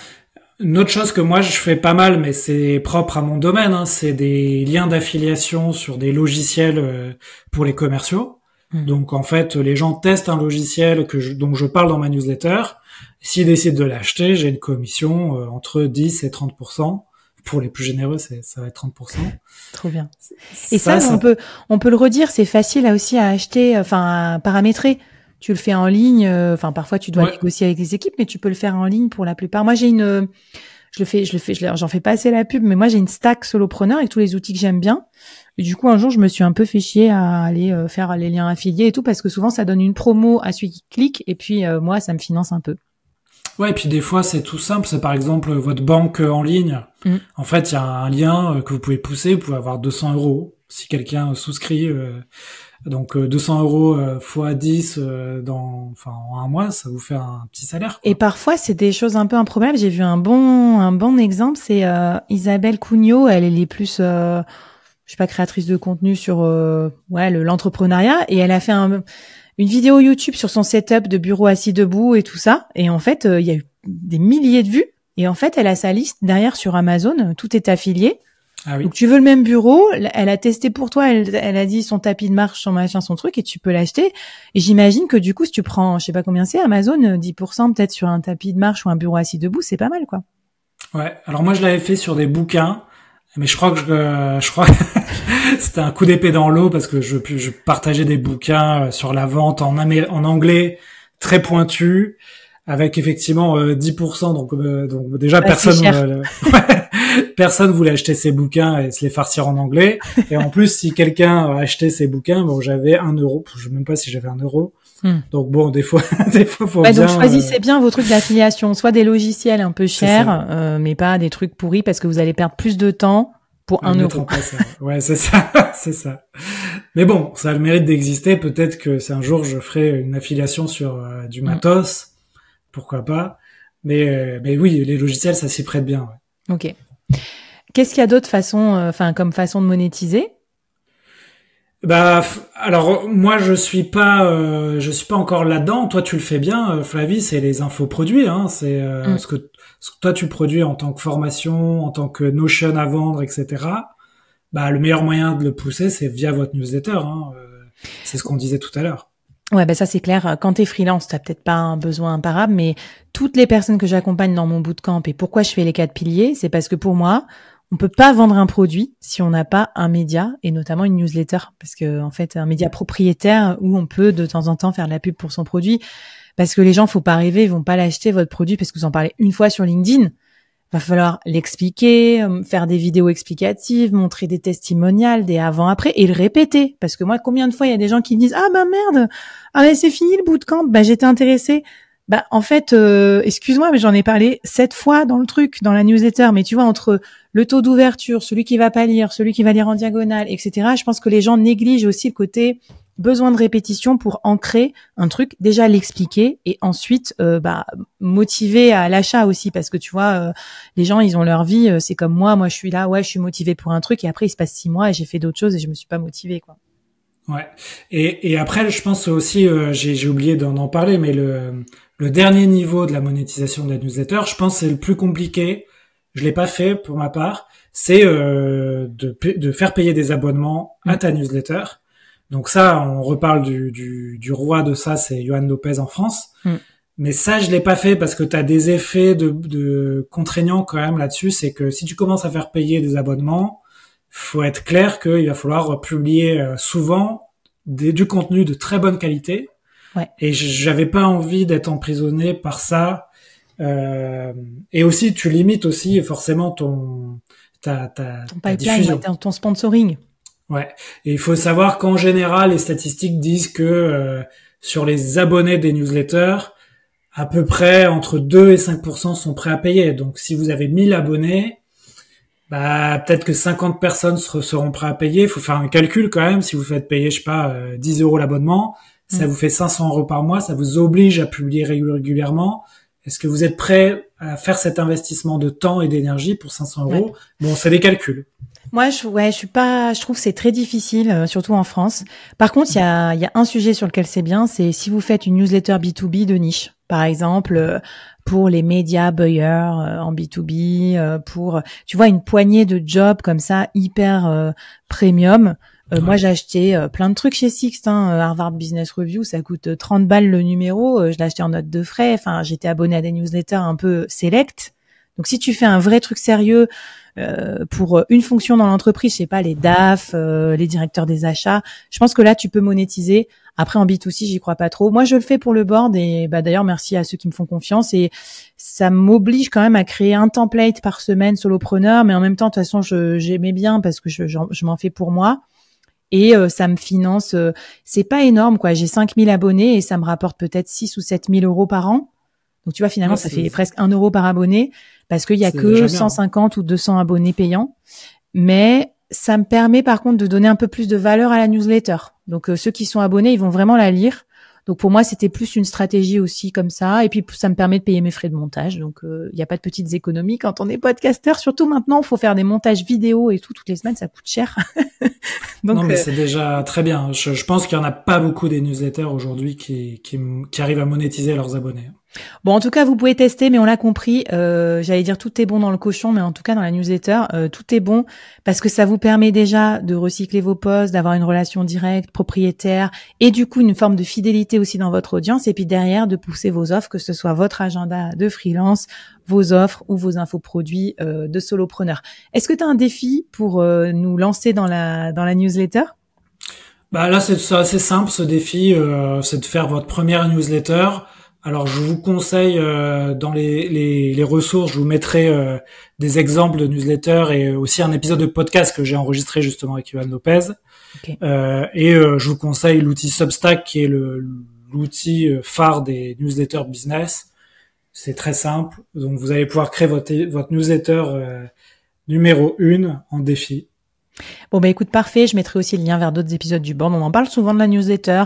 Une autre chose que moi je fais pas mal, mais c'est propre à mon domaine, c'est des liens d'affiliation sur des logiciels pour les commerciaux. Donc en fait, les gens testent un logiciel dont je parle dans ma newsletter. S'ils décident de l'acheter, j'ai une commission entre 10 et 30%. Pour les plus généreux, ça va être 30%. Trop bien. Et ça, on peut le redire, c'est facile aussi à acheter, à paramétrer. Tu le fais en ligne, parfois tu dois négocier avec les équipes, mais tu peux le faire en ligne pour la plupart. Moi, j'en fais pas assez la pub, mais moi j'ai une stack solopreneur avec tous les outils que j'aime bien. Et du coup, un jour, je me suis un peu fait chier à aller faire les liens affiliés et tout, parce que souvent ça donne une promo à celui qui clique, et puis moi, ça me finance un peu. Ouais, et puis des fois c'est tout simple, c'est par exemple votre banque en ligne. En fait, il y a un lien que vous pouvez pousser, vous pouvez avoir 200 € si quelqu'un souscrit. Donc 200 € fois 10 en un mois, ça vous fait un petit salaire, quoi. Et parfois c'est des choses un peu improbables. J'ai vu un bon exemple, c'est Isabelle Cugnot, elle est plus je sais pas, créatrice de contenu sur l'entrepreneuriat, et elle a fait une vidéo YouTube sur son setup de bureau assis debout et tout ça, et en fait il y a eu des milliers de vues, et en fait elle a sa liste derrière sur Amazon, tout est affilié. Ah oui. Donc tu veux le même bureau, elle a testé pour toi, elle a dit son tapis de marche, son machin, son truc, et tu peux l'acheter. Et j'imagine que du coup, si tu prends, je sais pas combien c'est, Amazon, 10% peut-être sur un tapis de marche ou un bureau assis debout, c'est pas mal, quoi. Ouais. Alors moi, je l'avais fait sur des bouquins, mais je crois que c'était un coup d'épée dans l'eau, parce que je partageais des bouquins sur la vente en anglais très pointu, avec effectivement 10%. Donc déjà personne voulait acheter ces bouquins et se les farcir en anglais. Et en plus, si quelqu'un achetait ces bouquins, j'avais 1 €. Je sais même pas si j'avais 1 €. Donc bon, des fois, faut bien. Donc choisissez bien vos trucs d'affiliation, soit des logiciels un peu chers, mais pas des trucs pourris, parce que vous allez perdre plus de temps pour 1 €. Ouais, c'est ça, c'est ça. Mais bon, ça a le mérite d'exister. Peut-être que c'est un jour je ferai une affiliation sur du matos, pourquoi pas. Mais oui, les logiciels, ça s'y prête bien. Ouais. Ok. Qu'est-ce qu'il y a d'autres façons, comme façon de monétiser? Bah, alors moi je suis pas encore là-dedans. Toi tu le fais bien, Flavie, c'est les infoproduits. C'est ce que toi tu produis en tant que formation, en tant que Notion à vendre, etc. Bah le meilleur moyen de le pousser, c'est via votre newsletter. C'est ce qu'on disait tout à l'heure. Ouais, ça c'est clair. Quand t'es freelance, t'as peut-être pas un besoin imparable, mais toutes les personnes que j'accompagne dans mon bootcamp, et pourquoi je fais les 4 piliers, c'est parce que pour moi, on peut pas vendre un produit si on n'a pas un média, et notamment une newsletter, parce que en fait un média propriétaire où on peut de temps en temps faire de la pub pour son produit, parce que les gens, faut pas rêver, ils vont pas l'acheter votre produit parce que vous en parlez une fois sur LinkedIn. Va falloir l'expliquer, faire des vidéos explicatives, montrer des testimonials, des avant-après, et le répéter. Parce que moi, combien de fois il y a des gens qui me disent « Ah bah merde, mais c'est fini le bootcamp, j'étais intéressée ». En fait, excuse-moi, mais j'en ai parlé 7 fois dans le truc, dans la newsletter. Mais tu vois, entre le taux d'ouverture, celui qui va pas lire, celui qui va lire en diagonale, etc., je pense que les gens négligent aussi le côté besoin de répétition pour ancrer un truc, déjà l'expliquer et ensuite motiver à l'achat aussi, parce que tu vois, les gens ils ont leur vie, c'est comme moi je suis là, je suis motivée pour un truc et après il se passe 6 mois et j'ai fait d'autres choses et je me suis pas motivée, quoi. Ouais. Et après, je pense aussi, j'ai oublié d'en parler, mais le dernier niveau de la monétisation de la newsletter, je pense que c'est le plus compliqué. Je l'ai pas fait pour ma part. C'est de faire payer des abonnements à ta newsletter. Donc ça, on reparle du roi de ça, c'est Yoann Lopez en France. Mais ça, je l'ai pas fait parce que tu as des effets de contraignants quand même là-dessus. C'est que si tu commences à faire payer des abonnements, faut être clair qu'il va falloir publier souvent du contenu de très bonne qualité. Ouais. Et j'avais pas envie d'être emprisonné par ça. Et aussi, tu limites aussi forcément ta pipeline, diffusion. Ton sponsoring. Ouais. Et il faut savoir qu'en général, les statistiques disent que sur les abonnés des newsletters, à peu près entre 2 et 5% sont prêts à payer. Donc, si vous avez 1000 abonnés, peut-être que 50 personnes seront prêts à payer. Il faut faire un calcul quand même. Si vous faites payer, 10 € l'abonnement, ça vous fait 500 € par mois. Ça vous oblige à publier régulièrement. Est-ce que vous êtes prêt à faire cet investissement de temps et d'énergie pour 500 €? Ouais. Bon, c'est des calculs. Moi, je trouve que c'est très difficile, surtout en France. Par contre, il y a un sujet sur lequel c'est bien, c'est si vous faites une newsletter B2B de niche, par exemple, pour les médias buyers en B2B, pour, tu vois, une poignée de jobs comme ça, hyper premium. Moi, j'ai acheté plein de trucs chez Sixt, Harvard Business Review, ça coûte 30 balles le numéro, je l'ai acheté en note de frais, enfin, j'étais abonné à des newsletters un peu select. Donc, si tu fais un vrai truc sérieux pour une fonction dans l'entreprise, je sais pas, les DAF, les directeurs des achats, je pense que là, tu peux monétiser. Après, en B2C, j'y crois pas trop. Moi, je le fais pour le board et d'ailleurs, merci à ceux qui me font confiance et ça m'oblige quand même à créer un template par semaine solopreneur, mais en même temps, de toute façon, j'aimais bien parce que je m'en fais pour moi. Et ça me finance, c'est pas énorme, quoi. J'ai 5000 abonnés et ça me rapporte peut-être 6 ou 7000 € par an. Donc, tu vois, finalement, ça fait presque 1 € par abonné parce qu'il y a que 150 ou 200 abonnés payants. Mais ça me permet, par contre, de donner un peu plus de valeur à la newsletter. Donc, ceux qui sont abonnés, ils vont vraiment la lire. Donc, pour moi, c'était plus une stratégie aussi comme ça. Et puis, ça me permet de payer mes frais de montage. Donc, il n'y a pas de petites économies quand on est podcasteur. Surtout maintenant, il faut faire des montages vidéo et tout. Toutes les semaines, ça coûte cher. Donc, non, mais c'est déjà très bien. Je pense qu'il n'y en a pas beaucoup des newsletters aujourd'hui qui arrivent à monétiser leurs abonnés. Bon, en tout cas, vous pouvez tester, mais on l'a compris. J'allais dire tout est bon dans le cochon, mais en tout cas dans la newsletter, tout est bon parce que ça vous permet déjà de recycler vos posts, d'avoir une relation directe, propriétaire, et du coup une forme de fidélité aussi dans votre audience. Et puis derrière, de pousser vos offres, que ce soit votre agenda de freelance, vos offres ou vos infoproduits de solopreneur. Est-ce que tu as un défi pour nous lancer dans la newsletter? Là, c'est assez simple. Ce défi, c'est de faire votre première newsletter. Alors, je vous conseille dans les ressources, je vous mettrai des exemples de newsletters et aussi un épisode de podcast que j'ai enregistré justement avec Yoann Lopez. Okay. Je vous conseille l'outil Substack qui est l'outil phare des newsletters business. C'est très simple. Donc, vous allez pouvoir créer votre newsletter numéro 1 en défi. Bon, écoute, parfait. Je mettrai aussi le lien vers d'autres épisodes du board. On en parle souvent de la newsletter,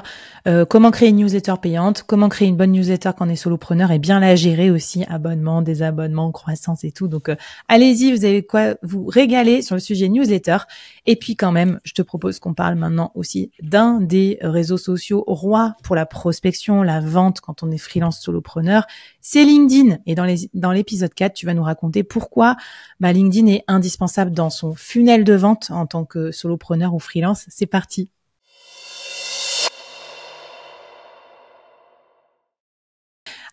comment créer une newsletter payante, comment créer une bonne newsletter quand on est solopreneur et bien la gérer aussi, abonnement, désabonnement, croissance et tout. Donc, allez-y, vous avez quoi vous régaler sur le sujet newsletter. Et puis quand même, je te propose qu'on parle maintenant aussi d'un des réseaux sociaux rois pour la prospection, la vente quand on est freelance solopreneur, c'est LinkedIn. Et dans l'épisode 4, tu vas nous raconter pourquoi LinkedIn est indispensable dans son funnel de vente en tant que solopreneur ou freelance. C'est parti.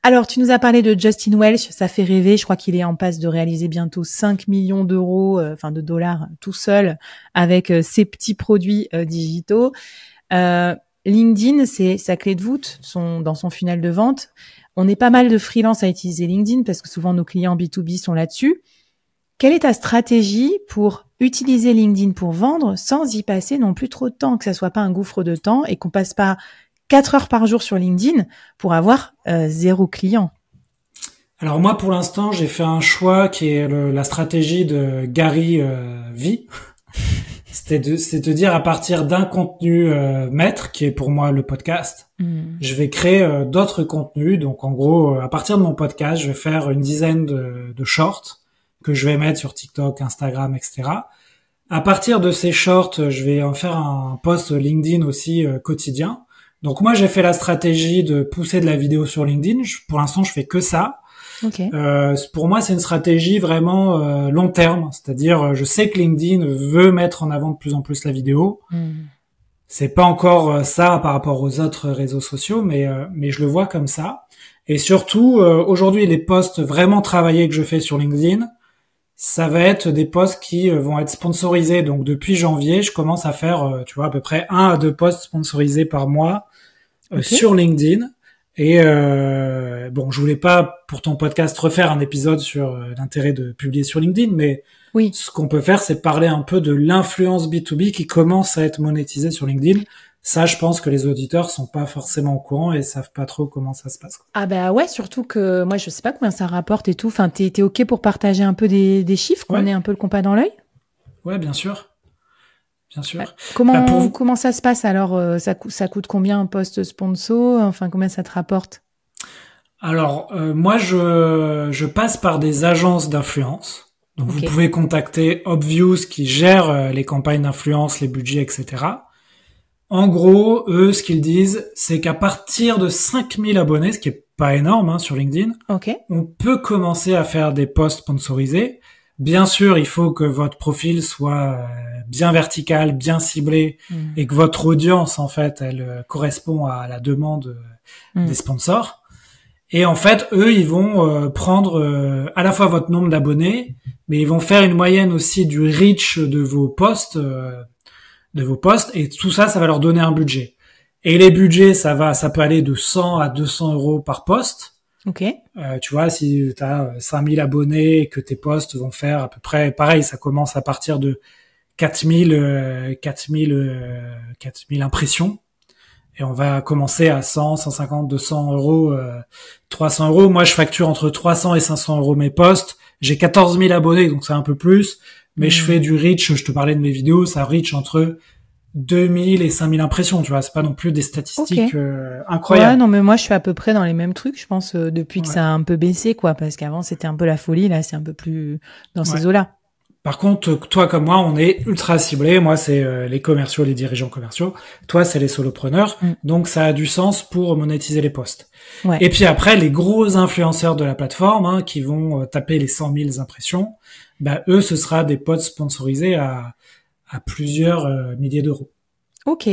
Alors, tu nous as parlé de Justin Welsh, ça fait rêver. Je crois qu'il est en passe de réaliser bientôt 5 millions d'euros, de dollars tout seul avec ses petits produits digitaux. LinkedIn, c'est sa clé de voûte dans son funnel de vente. On est pas mal de freelance à utiliser LinkedIn parce que souvent nos clients B2B sont là-dessus. Quelle est ta stratégie pour utiliser LinkedIn pour vendre sans y passer non plus trop de temps, que ça soit pas un gouffre de temps et qu'on passe pas 4 heures par jour sur LinkedIn pour avoir 0 client? Alors moi, pour l'instant, j'ai fait un choix qui est la stratégie de Gary V. C'est de dire à partir d'un contenu maître, qui est pour moi le podcast, je vais créer d'autres contenus. Donc en gros, à partir de mon podcast, je vais faire une dizaine de shorts que je vais mettre sur TikTok, Instagram, etc. À partir de ces shorts, je vais en faire un post LinkedIn aussi quotidien. Donc moi, j'ai fait la stratégie de pousser de la vidéo sur LinkedIn. Pour l'instant, je fais que ça. Okay. Pour moi, c'est une stratégie vraiment long terme. C'est-à-dire, je sais que LinkedIn veut mettre en avant de plus en plus la vidéo. C'est pas encore ça par rapport aux autres réseaux sociaux, mais je le vois comme ça. Et surtout, aujourd'hui, les posts vraiment travaillés que je fais sur LinkedIn, ça va être des posts qui vont être sponsorisés. Donc depuis janvier, je commence à faire, tu vois, à peu près 1 à 2 posts sponsorisés par mois sur LinkedIn. Et bon, je voulais pas pour ton podcast refaire un épisode sur l'intérêt de publier sur LinkedIn, mais oui, ce qu'on peut faire, c'est parler un peu de l'influence B2B qui commence à être monétisée sur LinkedIn. Ça, je pense que les auditeurs sont pas forcément au courant et savent pas trop comment ça se passe, quoi. Ah bah ouais, surtout que moi je sais pas combien ça rapporte et tout. Enfin, t'es ok pour partager un peu des chiffres, qu'on ait un peu le compas dans l'œil? Ouais, bien sûr. Bien sûr. Comment ça se passe alors? Ça coûte combien un post sponsor? Enfin, combien ça te rapporte? Alors, moi, je passe par des agences d'influence. Donc, vous pouvez contacter Obvious qui gère les campagnes d'influence, les budgets, etc. En gros, eux, ce qu'ils disent, c'est qu'à partir de 5000 abonnés, ce qui est pas énorme sur LinkedIn, on peut commencer à faire des posts sponsorisés. Bien sûr, il faut que votre profil soit bien vertical, bien ciblé, et que votre audience, en fait, elle correspond à la demande des sponsors. Et en fait, eux, ils vont prendre à la fois votre nombre d'abonnés, mais ils vont faire une moyenne aussi du reach de vos posts, et tout ça, ça va leur donner un budget. Et les budgets, ça peut aller de 100 à 200 euros par poste. Tu vois, si tu as 5000 abonnés et que tes posts vont faire à peu près, pareil, ça commence à partir de 4000 impressions. Et on va commencer à 100, 150, 200 euros, 300 euros. Moi, je facture entre 300 et 500 euros mes posts. J'ai 14 000 abonnés, donc c'est un peu plus. Mais je fais du reach, je te parlais de mes vidéos, ça reach entre 2000 et 5000 impressions, tu vois. C'est pas non plus des statistiques incroyables. Ouais, non, mais moi, je suis à peu près dans les mêmes trucs, je pense, depuis que ça a un peu baissé, quoi. Parce qu'avant, c'était un peu la folie, là, c'est un peu plus dans ces eaux-là. Par contre, toi comme moi, on est ultra ciblés. Moi, c'est les commerciaux, les dirigeants commerciaux. Toi, c'est les solopreneurs. Donc, ça a du sens pour monétiser les posts. Et puis après, les gros influenceurs de la plateforme qui vont taper les 100 000 impressions, bah, eux, ce sera des posts sponsorisés à plusieurs milliers d'euros. Ok,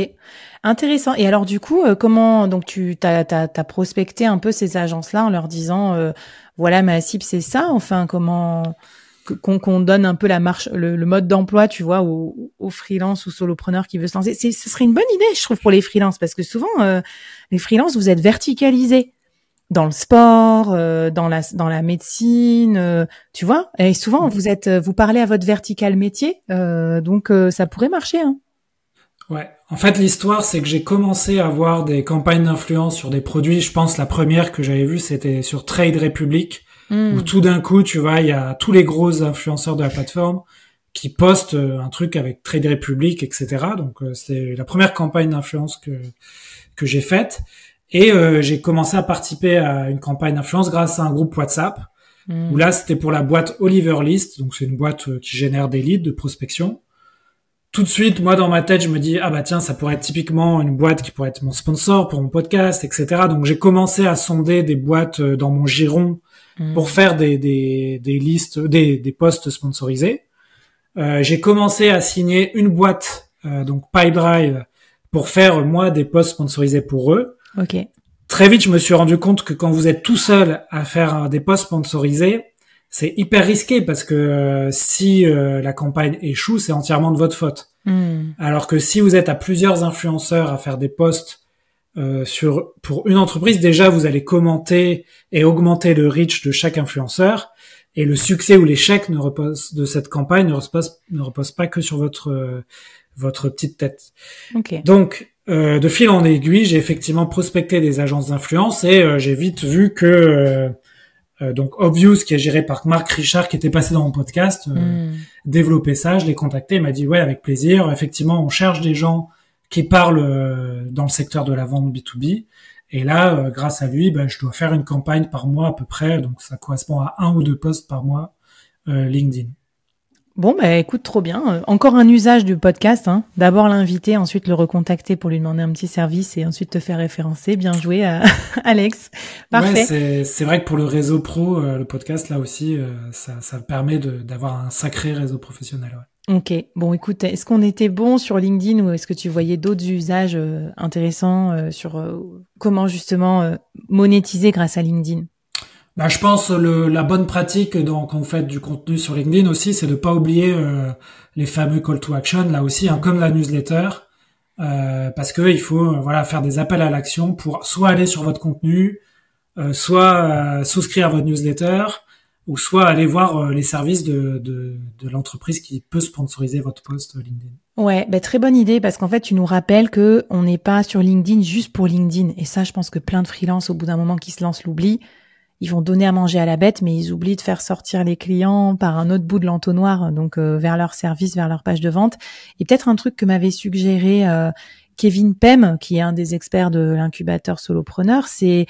intéressant. Et alors du coup, comment donc tu t'as prospecté un peu ces agences-là en leur disant voilà ma cible c'est ça. Enfin comment qu'on donne un peu la marche, le mode d'emploi, tu vois, aux freelance ou solopreneurs qui veut se lancer. Ce serait une bonne idée, je trouve, pour les freelances, parce que souvent les freelances, vous êtes verticalisés dans le sport, dans la médecine, tu vois. Et souvent vous parlez à votre vertical métier, donc ça pourrait marcher, hein. Ouais. En fait, l'histoire, c'est que j'ai commencé à voir des campagnes d'influence sur des produits. Je pense la première que j'avais vue, c'était sur Trade Republic, où tout d'un coup, tu vois, il y a tous les gros influenceurs de la plateforme qui postent un truc avec Trade Republic, etc. Donc, c'est la première campagne d'influence que j'ai faite. Et j'ai commencé à participer à une campagne d'influence grâce à un groupe WhatsApp, où là, c'était pour la boîte Oliver List. Donc, c'est une boîte qui génère des leads de prospection. Tout de suite, moi, dans ma tête, je me dis, ah bah tiens, ça pourrait être typiquement une boîte qui pourrait être mon sponsor pour mon podcast, etc. Donc, j'ai commencé à sonder des boîtes dans mon giron pour faire des listes, des posts sponsorisés. J'ai commencé à signer une boîte, donc Pipedrive, pour faire, moi, des posts sponsorisés pour eux. Très vite, je me suis rendu compte que quand vous êtes tout seul à faire des posts sponsorisés, c'est hyper risqué parce que si la campagne échoue, c'est entièrement de votre faute. Alors que si vous êtes à plusieurs influenceurs à faire des posts pour une entreprise, déjà vous allez commenter et augmenter le reach de chaque influenceur, et le succès ou l'échec de cette campagne ne repose pas que sur votre petite tête. Donc de fil en aiguille, j'ai effectivement prospecté des agences d'influence et j'ai vite vu que Donc Obvious, qui est géré par Marc Richard, qui était passé dans mon podcast, développé ça. Je l'ai contacté, il m'a dit ouais, avec plaisir. Effectivement, on cherche des gens qui parlent dans le secteur de la vente B2B. Et là, grâce à lui, je dois faire une campagne par mois à peu près. Donc ça correspond à 1 ou 2 posts par mois LinkedIn. Bon, écoute, trop bien. Encore un usage du podcast, hein. D'abord l'inviter, ensuite le recontacter pour lui demander un petit service et ensuite te faire référencer. Bien joué, Alex. Parfait. Ouais, c'est vrai que pour le réseau pro, le podcast, là aussi, ça permet d'avoir un sacré réseau professionnel. Ouais. Ok. Bon, écoute, est-ce qu'on était bon sur LinkedIn ou est-ce que tu voyais d'autres usages intéressants sur comment justement monétiser grâce à LinkedIn? Je pense la bonne pratique quand on fait du contenu sur LinkedIn aussi, c'est de pas oublier les fameux call to action là aussi, hein, comme la newsletter, parce que il faut faire des appels à l'action pour soit aller sur votre contenu, soit souscrire à votre newsletter, ou soit aller voir les services de l'entreprise qui peut sponsoriser votre post LinkedIn. Ouais, très bonne idée parce qu'en fait, tu nous rappelles que on n'est pas sur LinkedIn juste pour LinkedIn. Et ça, je pense que plein de freelances, au bout d'un moment qui se lancent, l'oublient. Ils vont donner à manger à la bête, mais ils oublient de faire sortir les clients par un autre bout de l'entonnoir, donc vers leur service, vers leur page de vente. Et peut-être un truc que m'avait suggéré Kevin Pem, qui est un des experts de l'incubateur Solopreneur, c'est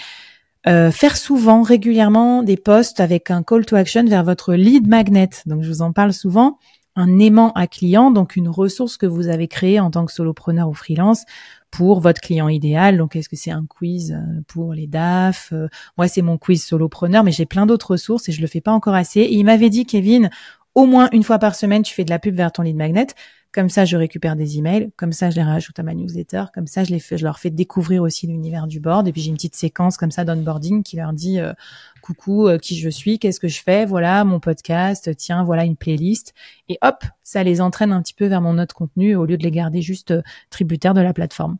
faire souvent, régulièrement, des posts avec un call to action vers votre lead magnet. Donc, je vous en parle souvent. Un aimant à client, donc une ressource que vous avez créée en tant que solopreneur ou freelance pour votre client idéal. Donc, est-ce que c'est un quiz pour les DAF? Moi, c'est mon quiz solopreneur, mais j'ai plein d'autres ressources et je le fais pas encore assez. Et il m'avait dit, Kevin, au moins une fois par semaine, tu fais de la pub vers ton lead magnet. Comme ça, je récupère des emails. Comme ça, je les rajoute à ma newsletter. Comme ça, je leur fais découvrir aussi l'univers du board. Et puis, j'ai une petite séquence comme ça d'onboarding qui leur dit coucou, qui je suis, qu'est-ce que je fais, voilà mon podcast, tiens, voilà une playlist. Et hop, ça les entraîne un petit peu vers mon autre contenu au lieu de les garder juste tributaires de la plateforme.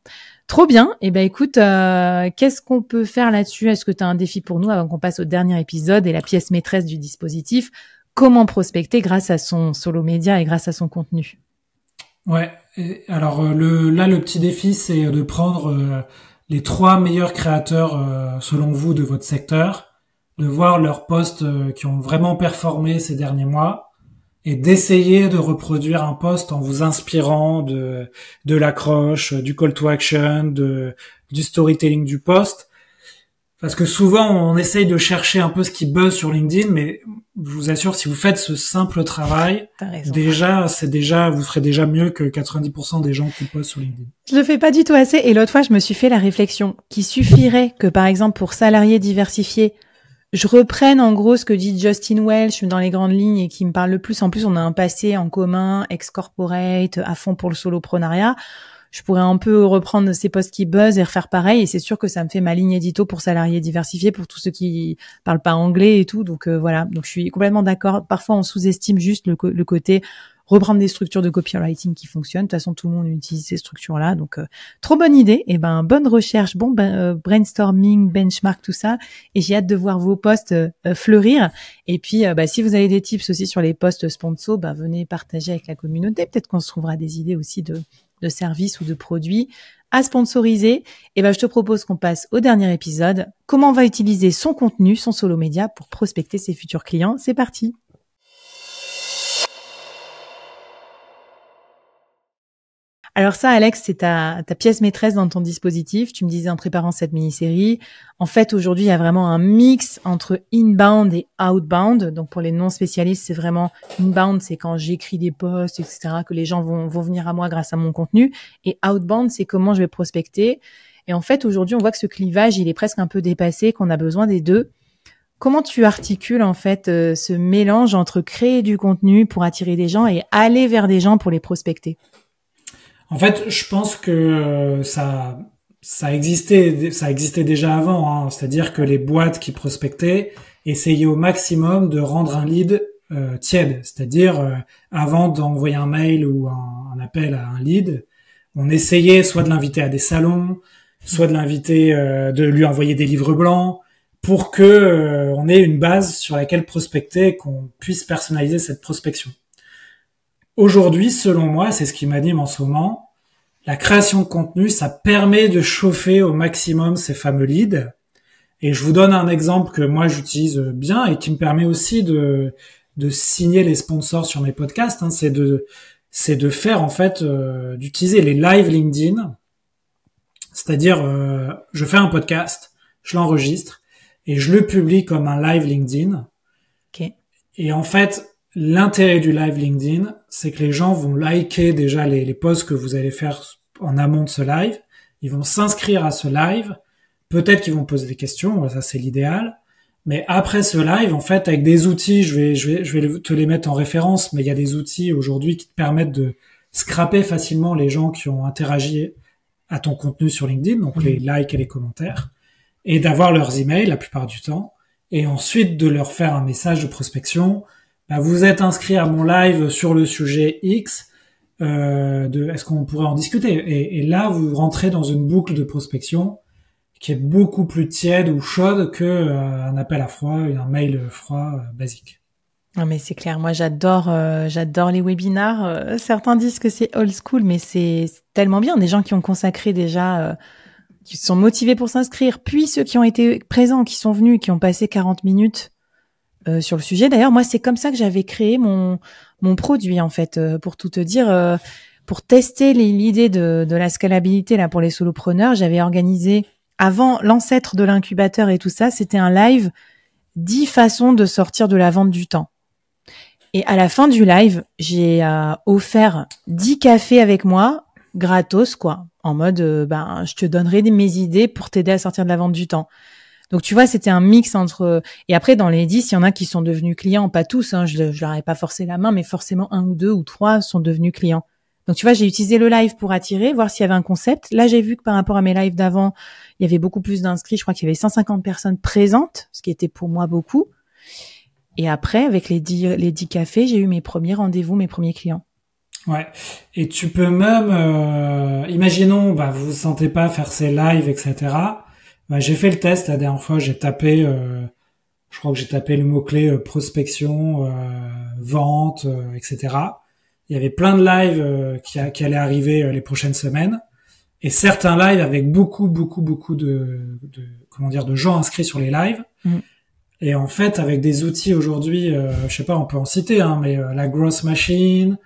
Trop bien. Et écoute, qu'est-ce qu'on peut faire là-dessus? Est-ce que tu as un défi pour nous avant qu'on passe au dernier épisode et la pièce maîtresse du dispositif? Comment prospecter grâce à son solo média et grâce à son contenu? Ouais. Et alors le petit défi, c'est de prendre les 3 meilleurs créateurs selon vous de votre secteur, de voir leurs posts qui ont vraiment performé ces derniers mois et d'essayer de reproduire un post en vous inspirant de l'accroche, du call to action, du storytelling du post. Parce que souvent, on essaye de chercher un peu ce qui buzz sur LinkedIn, mais je vous assure, si vous faites ce simple travail, vous ferez déjà mieux que 90% des gens qui postent sur LinkedIn. Je le fais pas du tout assez. Et l'autre fois, je me suis fait la réflexion qu'il suffirait que, par exemple, pour salariés diversifiés, je reprenne en gros ce que dit Justin Welch dans les grandes lignes et qui me parle le plus. En plus, on a un passé en commun, ex-corporate, à fond pour le soloprenariat. Je pourrais un peu reprendre ces posts qui buzzent et refaire pareil. Et c'est sûr que ça me fait ma ligne édito pour salariés diversifiés, pour tous ceux qui parlent pas anglais et tout. Donc voilà. Donc je suis complètement d'accord. Parfois, on sous-estime juste le côté reprendre des structures de copywriting qui fonctionnent. De toute façon, tout le monde utilise ces structures-là. Donc, trop bonne idée. Et bonne recherche, brainstorming, benchmark, tout ça. Et j'ai hâte de voir vos posts fleurir. Et puis, si vous avez des tips aussi sur les posts sponsors, venez partager avec la communauté. Peut-être qu'on se trouvera des idées aussi de services ou de produits à sponsoriser. Et je te propose qu'on passe au dernier épisode. Comment on va utiliser son contenu, son solo média pour prospecter ses futurs clients. C'est parti. Alors ça, Alex, c'est ta pièce maîtresse dans ton dispositif. Tu me disais en préparant cette mini-série, en fait, aujourd'hui, il y a vraiment un mix entre inbound et outbound. Donc, pour les non-spécialistes, c'est vraiment inbound, c'est quand j'écris des posts, etc., que les gens vont venir à moi grâce à mon contenu. Et outbound, c'est comment je vais prospecter. Et en fait, aujourd'hui, on voit que ce clivage, il est presque un peu dépassé, qu'on a besoin des deux. Comment tu articules, en fait, ce mélange entre créer du contenu pour attirer des gens et aller vers des gens pour les prospecter? En fait, je pense que ça existait déjà avant, hein. C'est-à-dire que les boîtes qui prospectaient essayaient au maximum de rendre un lead tiède. C'est-à-dire avant d'envoyer un mail ou un appel à un lead, on essayait soit de l'inviter à des salons, soit de l'inviter, de lui envoyer des livres blancs, pour que on ait une base sur laquelle prospecter et qu'on puisse personnaliser cette prospection. Aujourd'hui, selon moi, c'est ce qui m'anime en ce moment, la création de contenu, ça permet de chauffer au maximum ces fameux leads Et je vous donne un exemple que moi j'utilise bien et qui me permet aussi de signer les sponsors sur mes podcasts. Hein, c'est de faire en fait d'utiliser les live LinkedIn. C'est-à-dire, je fais un podcast, je l'enregistre et je le publie comme un live LinkedIn. Ok. Et en fait, l'intérêt du live LinkedIn, c'est que les gens vont liker déjà les posts que vous allez faire en amont de ce live. Ils vont s'inscrire à ce live. Peut-être qu'ils vont poser des questions, ça c'est l'idéal. Mais après ce live, en fait, avec des outils, je vais te les mettre en référence, mais il y a des outils aujourd'hui qui te permettent de scraper facilement les gens qui ont interagi à ton contenu sur LinkedIn, donc les likes et les commentaires, et d'avoir leurs emails la plupart du temps, et ensuite de leur faire un message de prospection. Vous êtes inscrit à mon live sur le sujet X, est-ce qu'on pourrait en discuter? Et là, vous rentrez dans une boucle de prospection qui est beaucoup plus tiède ou chaude que un appel à froid, un mail froid basique. Non mais c'est clair, moi j'adore les webinars. Certains disent que c'est old school, mais c'est tellement bien. Des gens qui ont consacré déjà, qui sont motivés pour s'inscrire, puis ceux qui ont été présents, qui sont venus, qui ont passé 40 minutes sur le sujet. D'ailleurs, moi c'est comme ça que j'avais créé mon produit en fait, pour tout te dire, pour tester l'idée de la scalabilité là pour les solopreneurs. J'avais organisé avant l'ancêtre de l'incubateur et tout ça, c'était un live 10 façons de sortir de la vente du temps. Et à la fin du live, j'ai offert 10 cafés avec moi, gratos, quoi. En mode, je te donnerai mes idées pour t'aider à sortir de la vente du temps. Donc, tu vois, c'était un mix entre... Et après, dans les 10, il y en a qui sont devenus clients. Pas tous, hein, je leur ai pas forcé la main, mais forcément 1 ou 2 ou 3 sont devenus clients. Donc, tu vois, j'ai utilisé le live pour attirer, voir s'il y avait un concept. Là, j'ai vu que par rapport à mes lives d'avant, il y avait beaucoup plus d'inscrits. Je crois qu'il y avait 150 personnes présentes, ce qui était pour moi beaucoup. Et après, avec les 10 cafés, j'ai eu mes premiers rendez-vous, mes premiers clients. Ouais. Et tu peux même, imaginons, vous vous sentez pas faire ces lives, etc. J'ai fait le test la dernière fois. J'ai tapé, je crois que j'ai tapé le mot-clé prospection, vente, etc. Il y avait plein de lives qui allaient arriver les prochaines semaines. Et certains lives avec beaucoup de gens inscrits sur les lives. Et en fait, avec des outils aujourd'hui, je sais pas, on peut en citer, hein, mais la Growth Machine,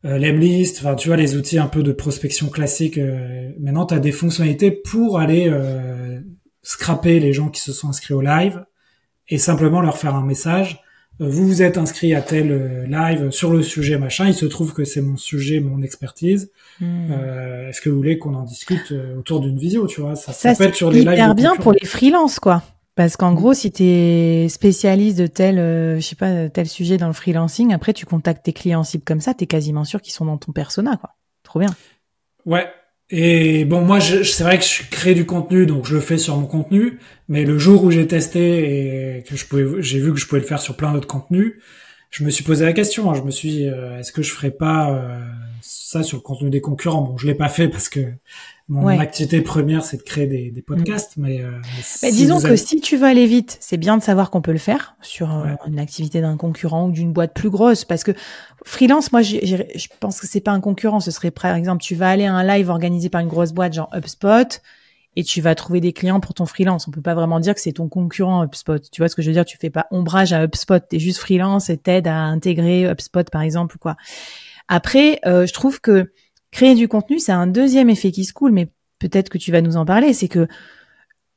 Lemlist, enfin, tu vois, les outils un peu de prospection classique. Maintenant, tu as des fonctionnalités pour aller scraper les gens qui se sont inscrits au live et simplement leur faire un message. Vous vous êtes inscrit à tel live sur le sujet machin. Il se trouve que c'est mon sujet, mon expertise. Est-ce que vous voulez qu'on en discute autour d'une vidéo, tu vois? Ça peut être sur les lives. C'est hyper bien pour les freelances, quoi. Parce qu'en gros, si t'es spécialiste de tel sujet dans le freelancing, après tu contactes tes clients cibles comme ça, t'es quasiment sûr qu'ils sont dans ton persona, quoi. Trop bien. Ouais. Et bon, moi, c'est vrai que je crée du contenu, donc je le fais sur mon contenu. Mais le jour où j'ai testé et que j'ai vu que je pouvais le faire sur plein d'autres contenus, je me suis posé la question. Hein, je me suis dit, est-ce que je ferais pas ça sur le contenu des concurrents? Bon, je l'ai pas fait parce que mon activité première, c'est de créer des podcasts. Mais disons que si tu veux aller vite, c'est bien de savoir qu'on peut le faire sur une activité d'un concurrent ou d'une boîte plus grosse. Parce que freelance, moi, je pense que c'est pas un concurrent. Ce serait, par exemple, tu vas aller à un live organisé par une grosse boîte genre HubSpot et tu vas trouver des clients pour ton freelance. On peut pas vraiment dire que c'est ton concurrent HubSpot. Tu vois ce que je veux dire? Tu fais pas ombrage à HubSpot. T'es juste freelance et t'aides à intégrer HubSpot, par exemple, ou quoi. Après, je trouve que créer du contenu, c'est un deuxième effet qui se coule, mais peut-être que tu vas nous en parler. C'est que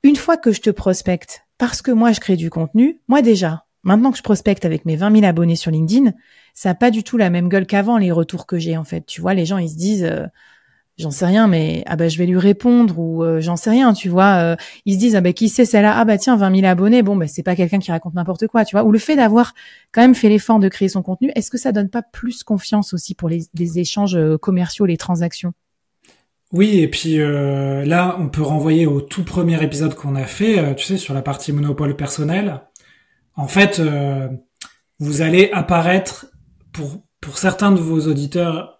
une fois que je te prospecte, parce que moi, je crée du contenu, moi déjà, maintenant que je prospecte avec mes 20 000 abonnés sur LinkedIn, ça n'a pas du tout la même gueule qu'avant, les retours que j'ai, en fait. Tu vois, les gens, ils se disent... j'en sais rien, mais je vais lui répondre ou j'en sais rien, tu vois. Ils se disent qui c'est celle-là? Tiens, 20 000 abonnés. Bon, c'est pas quelqu'un qui raconte n'importe quoi, tu vois. Ou le fait d'avoir quand même fait l'effort de créer son contenu, est-ce que ça donne pas plus confiance aussi pour les échanges commerciaux, les transactions? Oui, et puis là, on peut renvoyer au tout premier épisode qu'on a fait, tu sais, sur la partie monopole personnel. En fait, vous allez apparaître pour certains de vos auditeurs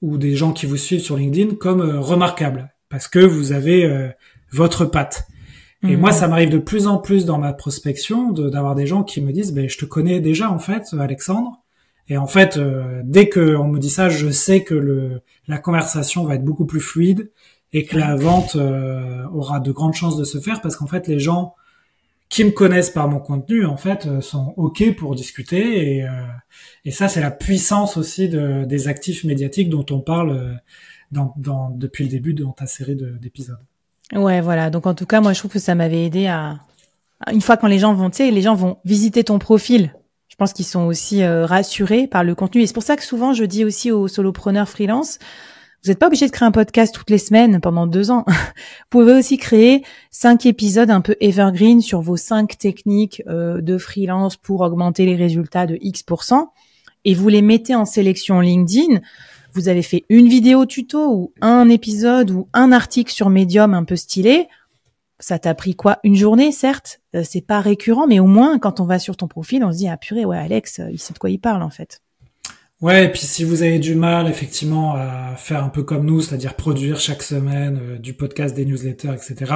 ou des gens qui vous suivent sur LinkedIn comme remarquable parce que vous avez votre patte. Et moi, ça m'arrive de plus en plus dans ma prospection d'avoir des gens qui me disent je te connais déjà en fait, Alexandre. Et en fait, dès qu'on me dit ça, je sais que la conversation va être beaucoup plus fluide et que la vente aura de grandes chances de se faire parce qu'en fait les gens qui me connaissent par mon contenu en fait sont OK pour discuter et ça c'est la puissance aussi des actifs médiatiques dont on parle depuis le début dans ta série d'épisodes. Ouais, voilà. Donc en tout cas, moi je trouve que ça m'avait aidé une fois quand les gens vont, tu sais, les gens vont visiter ton profil. Je pense qu'ils sont aussi rassurés par le contenu et c'est pour ça que souvent je dis aussi aux solopreneurs freelance, vous n'êtes pas obligé de créer un podcast toutes les semaines pendant 2 ans. Vous pouvez aussi créer 5 épisodes un peu evergreen sur vos 5 techniques de freelance pour augmenter les résultats de X% et vous les mettez en sélection LinkedIn. Vous avez fait une vidéo tuto ou un épisode ou un article sur Medium un peu stylé. Ça t'a pris quoi? Une journée, certes. C'est pas récurrent, mais au moins, quand on va sur ton profil, on se dit, ah purée, ouais, Alex, il sait de quoi il parle, en fait. Ouais, et puis si vous avez du mal, effectivement, à faire un peu comme nous, c'est-à-dire produire chaque semaine du podcast, des newsletters, etc.,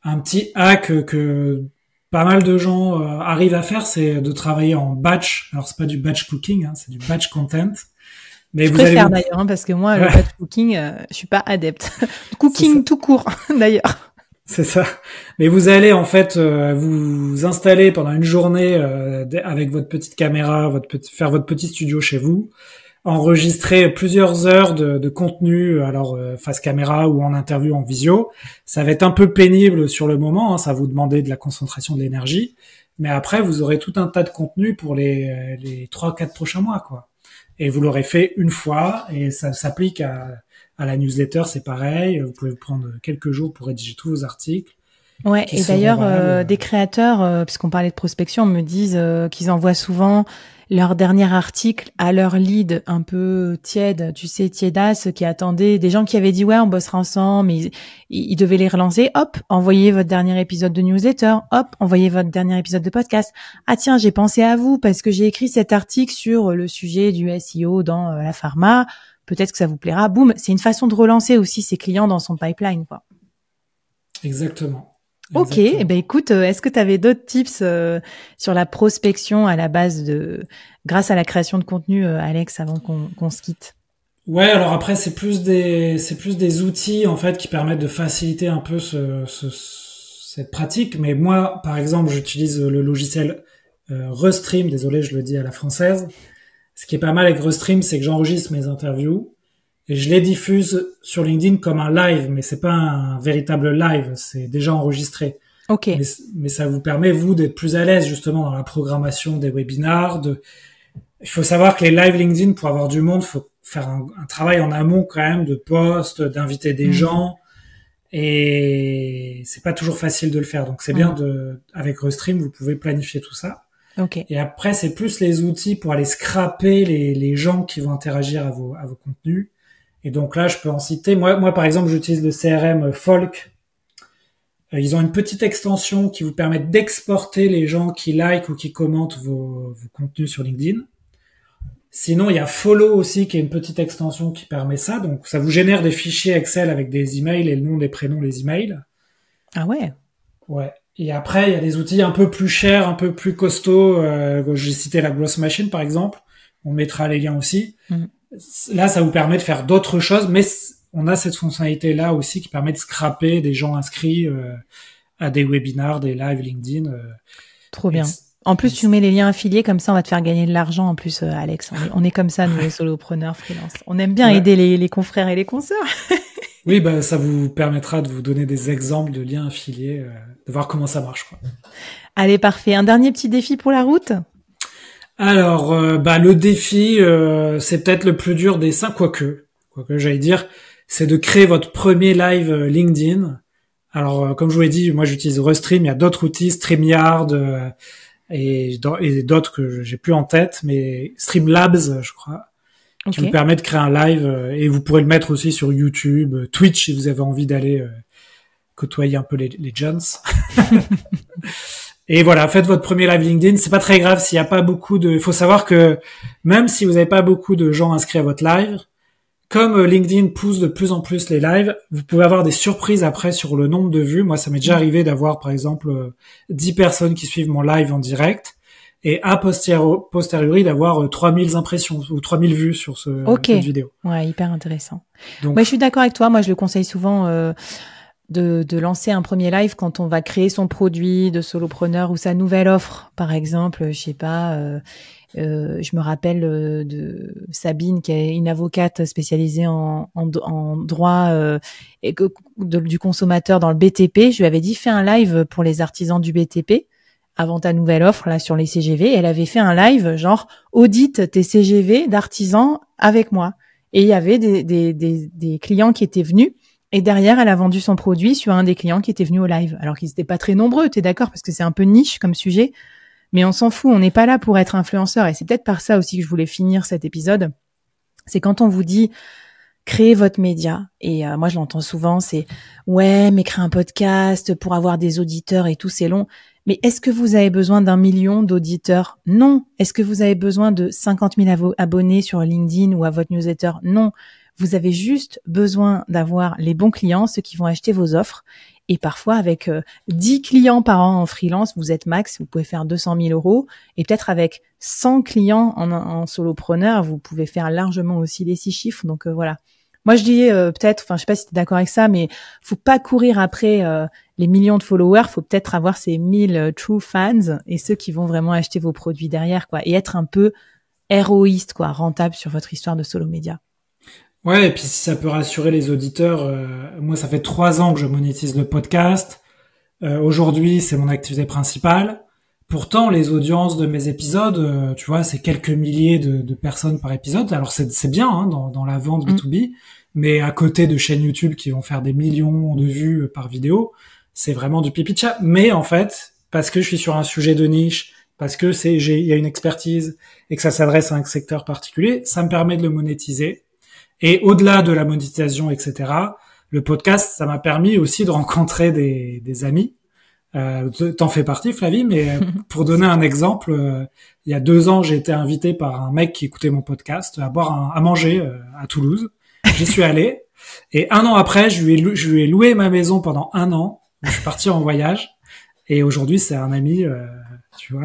un petit hack que pas mal de gens arrivent à faire, c'est de travailler en batch. Alors, c'est pas du batch cooking, c'est du batch content. Mais je préfère d'ailleurs, parce que moi, le batch cooking, je suis pas adepte. Cooking tout court, d'ailleurs. C'est ça. Mais vous allez en fait vous installer pendant une journée avec votre petite caméra, faire votre petit studio chez vous, enregistrer plusieurs heures de contenu, alors face caméra ou en interview en visio. Ça va être un peu pénible sur le moment, ça va vous demander de la concentration, de l'énergie, mais après vous aurez tout un tas de contenu pour les 3-4 prochains mois, quoi. Et vous l'aurez fait une fois, et ça s'applique à la newsletter, c'est pareil. Vous pouvez prendre quelques jours pour rédiger tous vos articles. Ouais, et d'ailleurs, des créateurs, puisqu'on parlait de prospection, me disent qu'ils envoient souvent leur dernier article à leur lead un peu tiède, tu sais, tiédasse, qui attendaient, des gens qui avaient dit ouais, on bossera ensemble, mais ils devaient les relancer. Hop, envoyez votre dernier épisode de newsletter. Hop, envoyez votre dernier épisode de podcast. Ah tiens, j'ai pensé à vous parce que j'ai écrit cet article sur le sujet du SEO dans la pharma. Peut-être que ça vous plaira. Boum, c'est une façon de relancer aussi ses clients dans son pipeline, quoi. Exactement. Ok, eh ben écoute, est-ce que tu avais d'autres tips sur la prospection à la base grâce à la création de contenu, Alex, avant qu'on se quitte? Ouais, alors après c'est plus des outils en fait qui permettent de faciliter un peu cette pratique. Mais moi, par exemple, j'utilise le logiciel Restream. Désolé, je le dis à la française. Ce qui est pas mal avec Restream, c'est que j'enregistre mes interviews et je les diffuse sur LinkedIn comme un live, mais c'est pas un véritable live, c'est déjà enregistré. Ok. Mais ça vous permet, vous, d'être plus à l'aise justement dans la programmation des webinars. Il faut savoir que les live LinkedIn, pour avoir du monde, faut faire un travail en amont quand même de posts, d'inviter des gens, et c'est pas toujours facile de le faire. Donc c'est bien avec Restream, vous pouvez planifier tout ça. Okay. Et après, c'est plus les outils pour aller scraper les gens qui vont interagir à vos contenus. Et donc là, je peux en citer. Moi, par exemple, j'utilise le CRM Folk. Ils ont une petite extension qui vous permet d'exporter les gens qui likent ou qui commentent vos contenus sur LinkedIn. Sinon, il y a Follow aussi, qui est une petite extension qui permet ça. Donc, ça vous génère des fichiers Excel avec des emails et le nom, les prénoms, les emails. Ah ouais. Ouais. Et après, il y a des outils un peu plus chers, un peu plus costauds. J'ai cité la Growth Machine, par exemple. On mettra les liens aussi. Là, ça vous permet de faire d'autres choses, mais on a cette fonctionnalité-là aussi qui permet de scraper des gens inscrits à des webinars, des lives LinkedIn. Trop bien. En plus, tu mets les liens affiliés, comme ça, on va te faire gagner de l'argent en plus, Alex. On est comme ça, nous, les solopreneurs freelance. On aime bien aider les confrères et les consoeurs. Oui, bah ça vous permettra de vous donner des exemples de liens affiliés, de voir comment ça marche, quoi. Allez, parfait. Un dernier petit défi pour la route? Alors, le défi, c'est peut-être le plus dur des 5, quoique j'allais dire, c'est de créer votre premier live LinkedIn. Alors, comme je vous l'ai dit, moi j'utilise Restream, il y a d'autres outils, StreamYard et d'autres que j'ai plus en tête, mais Streamlabs, je crois. Qui vous permet de créer un live et vous pourrez le mettre aussi sur YouTube, Twitch si vous avez envie d'aller côtoyer un peu les gens. Et voilà, faites votre premier live LinkedIn. C'est pas très grave s'il y a pas beaucoup de. Il faut savoir que même si vous n'avez pas beaucoup de gens inscrits à votre live, comme LinkedIn pousse de plus en plus les lives, vous pouvez avoir des surprises après sur le nombre de vues. Moi, ça m'est déjà arrivé d'avoir par exemple 10 personnes qui suivent mon live en direct. et a posteriori d'avoir 3000 impressions ou 3000 vues sur cette vidéo. Ouais, hyper intéressant. Donc, je suis d'accord avec toi. Moi, je le conseille souvent de lancer un premier live quand on va créer son produit de solopreneur ou sa nouvelle offre, par exemple. Je sais pas. Je me rappelle de Sabine, qui est une avocate spécialisée en droit du consommateur dans le BTP. Je lui avais dit, fais un live pour les artisans du BTP avant ta nouvelle offre là sur les CGV. Elle avait fait un live genre audite tes CGV d'artisans avec moi. Et il y avait des clients qui étaient venus. Et derrière, elle a vendu son produit sur un des clients qui était venu au live. Alors qu'ils n'étaient pas très nombreux, t'es d'accord? Parce que c'est un peu niche comme sujet. Mais on s'en fout, on n'est pas là pour être influenceur. Et c'est peut-être par ça aussi que je voulais finir cet épisode. C'est quand on vous dit, créez votre média. Et moi, je l'entends souvent, c'est « Ouais, mais créer un podcast pour avoir des auditeurs et tout, c'est long. » Mais est-ce que vous avez besoin d'1 million d'auditeurs? Non. Est-ce que vous avez besoin de 50 000 abonnés sur LinkedIn ou à votre newsletter? Non. Vous avez juste besoin d'avoir les bons clients, ceux qui vont acheter vos offres. Et parfois, avec 10 clients par an en freelance, vous êtes max, vous pouvez faire 200 000 euros. Et peut-être avec 100 clients en solopreneur, vous pouvez faire largement aussi les 6 chiffres. Donc voilà. Moi, je dis peut-être, je sais pas si tu es d'accord avec ça, mais faut pas courir après les millions de followers. Faut peut-être avoir ces 1000 true fans et ceux qui vont vraiment acheter vos produits derrière, quoi. Et être un peu héroïste, quoi, rentable sur votre histoire de solo média. Ouais, et puis si ça peut rassurer les auditeurs, moi ça fait 3 ans que je monétise le podcast. Aujourd'hui, c'est mon activité principale. Pourtant, les audiences de mes épisodes, tu vois, c'est quelques milliers de personnes par épisode. Alors c'est bien hein, dans la vente B2B, mais à côté de chaînes YouTube qui vont faire des millions de vues par vidéo, c'est vraiment du pipi de chat. Mais en fait, parce que je suis sur un sujet de niche, parce que il y a une expertise et que ça s'adresse à un secteur particulier, ça me permet de le monétiser. Et au-delà de la monétisation, etc., le podcast, ça m'a permis aussi de rencontrer des amis. T'en fais partie, Flavie, mais pour donner un exemple, il y a 2 ans, j'ai été invité par un mec qui écoutait mon podcast à manger à Toulouse. J'y suis allé. Et 1 an après, je lui ai loué ma maison pendant 1 an. Je suis parti en voyage. Et aujourd'hui, c'est un ami, tu vois,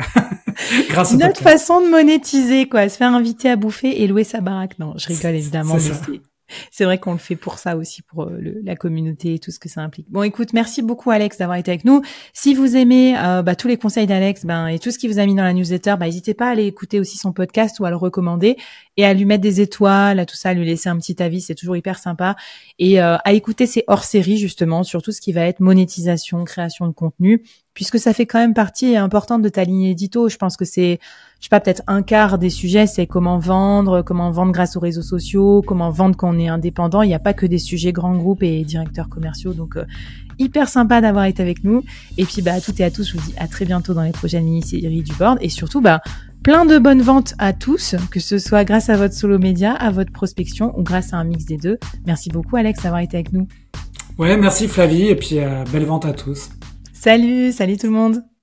grâce au podcast. Notre façon de monétiser, quoi, se faire inviter à bouffer et louer sa baraque. Non, je rigole évidemment, mais c'est vrai qu'on le fait pour ça aussi, pour la communauté et tout ce que ça implique. Bon, écoute, merci beaucoup Alex d'avoir été avec nous. Si vous aimez tous les conseils d'Alex et tout ce qu'il vous a mis dans la newsletter, n'hésitez pas à aller écouter aussi son podcast ou à le recommander et à lui mettre des étoiles, à tout ça, à lui laisser un petit avis, c'est toujours hyper sympa. Et à écouter ses hors-séries justement sur tout ce qui va être monétisation, création de contenu, puisque ça fait quand même partie importante de ta ligne édito. Je pense que c'est, je sais pas, peut-être 1/4 des sujets, c'est comment vendre grâce aux réseaux sociaux, comment vendre quand on est indépendant. Il n'y a pas que des sujets grands groupes et directeurs commerciaux. Donc, hyper sympa d'avoir été avec nous. Et puis, à toutes et à tous, je vous dis à très bientôt dans les prochaines mini-séries du board. Et surtout, plein de bonnes ventes à tous, que ce soit grâce à votre solo média, à votre prospection ou grâce à un mix des deux. Merci beaucoup, Alex, d'avoir été avec nous. Ouais, merci Flavie. Et puis, belle vente à tous. Salut tout le monde.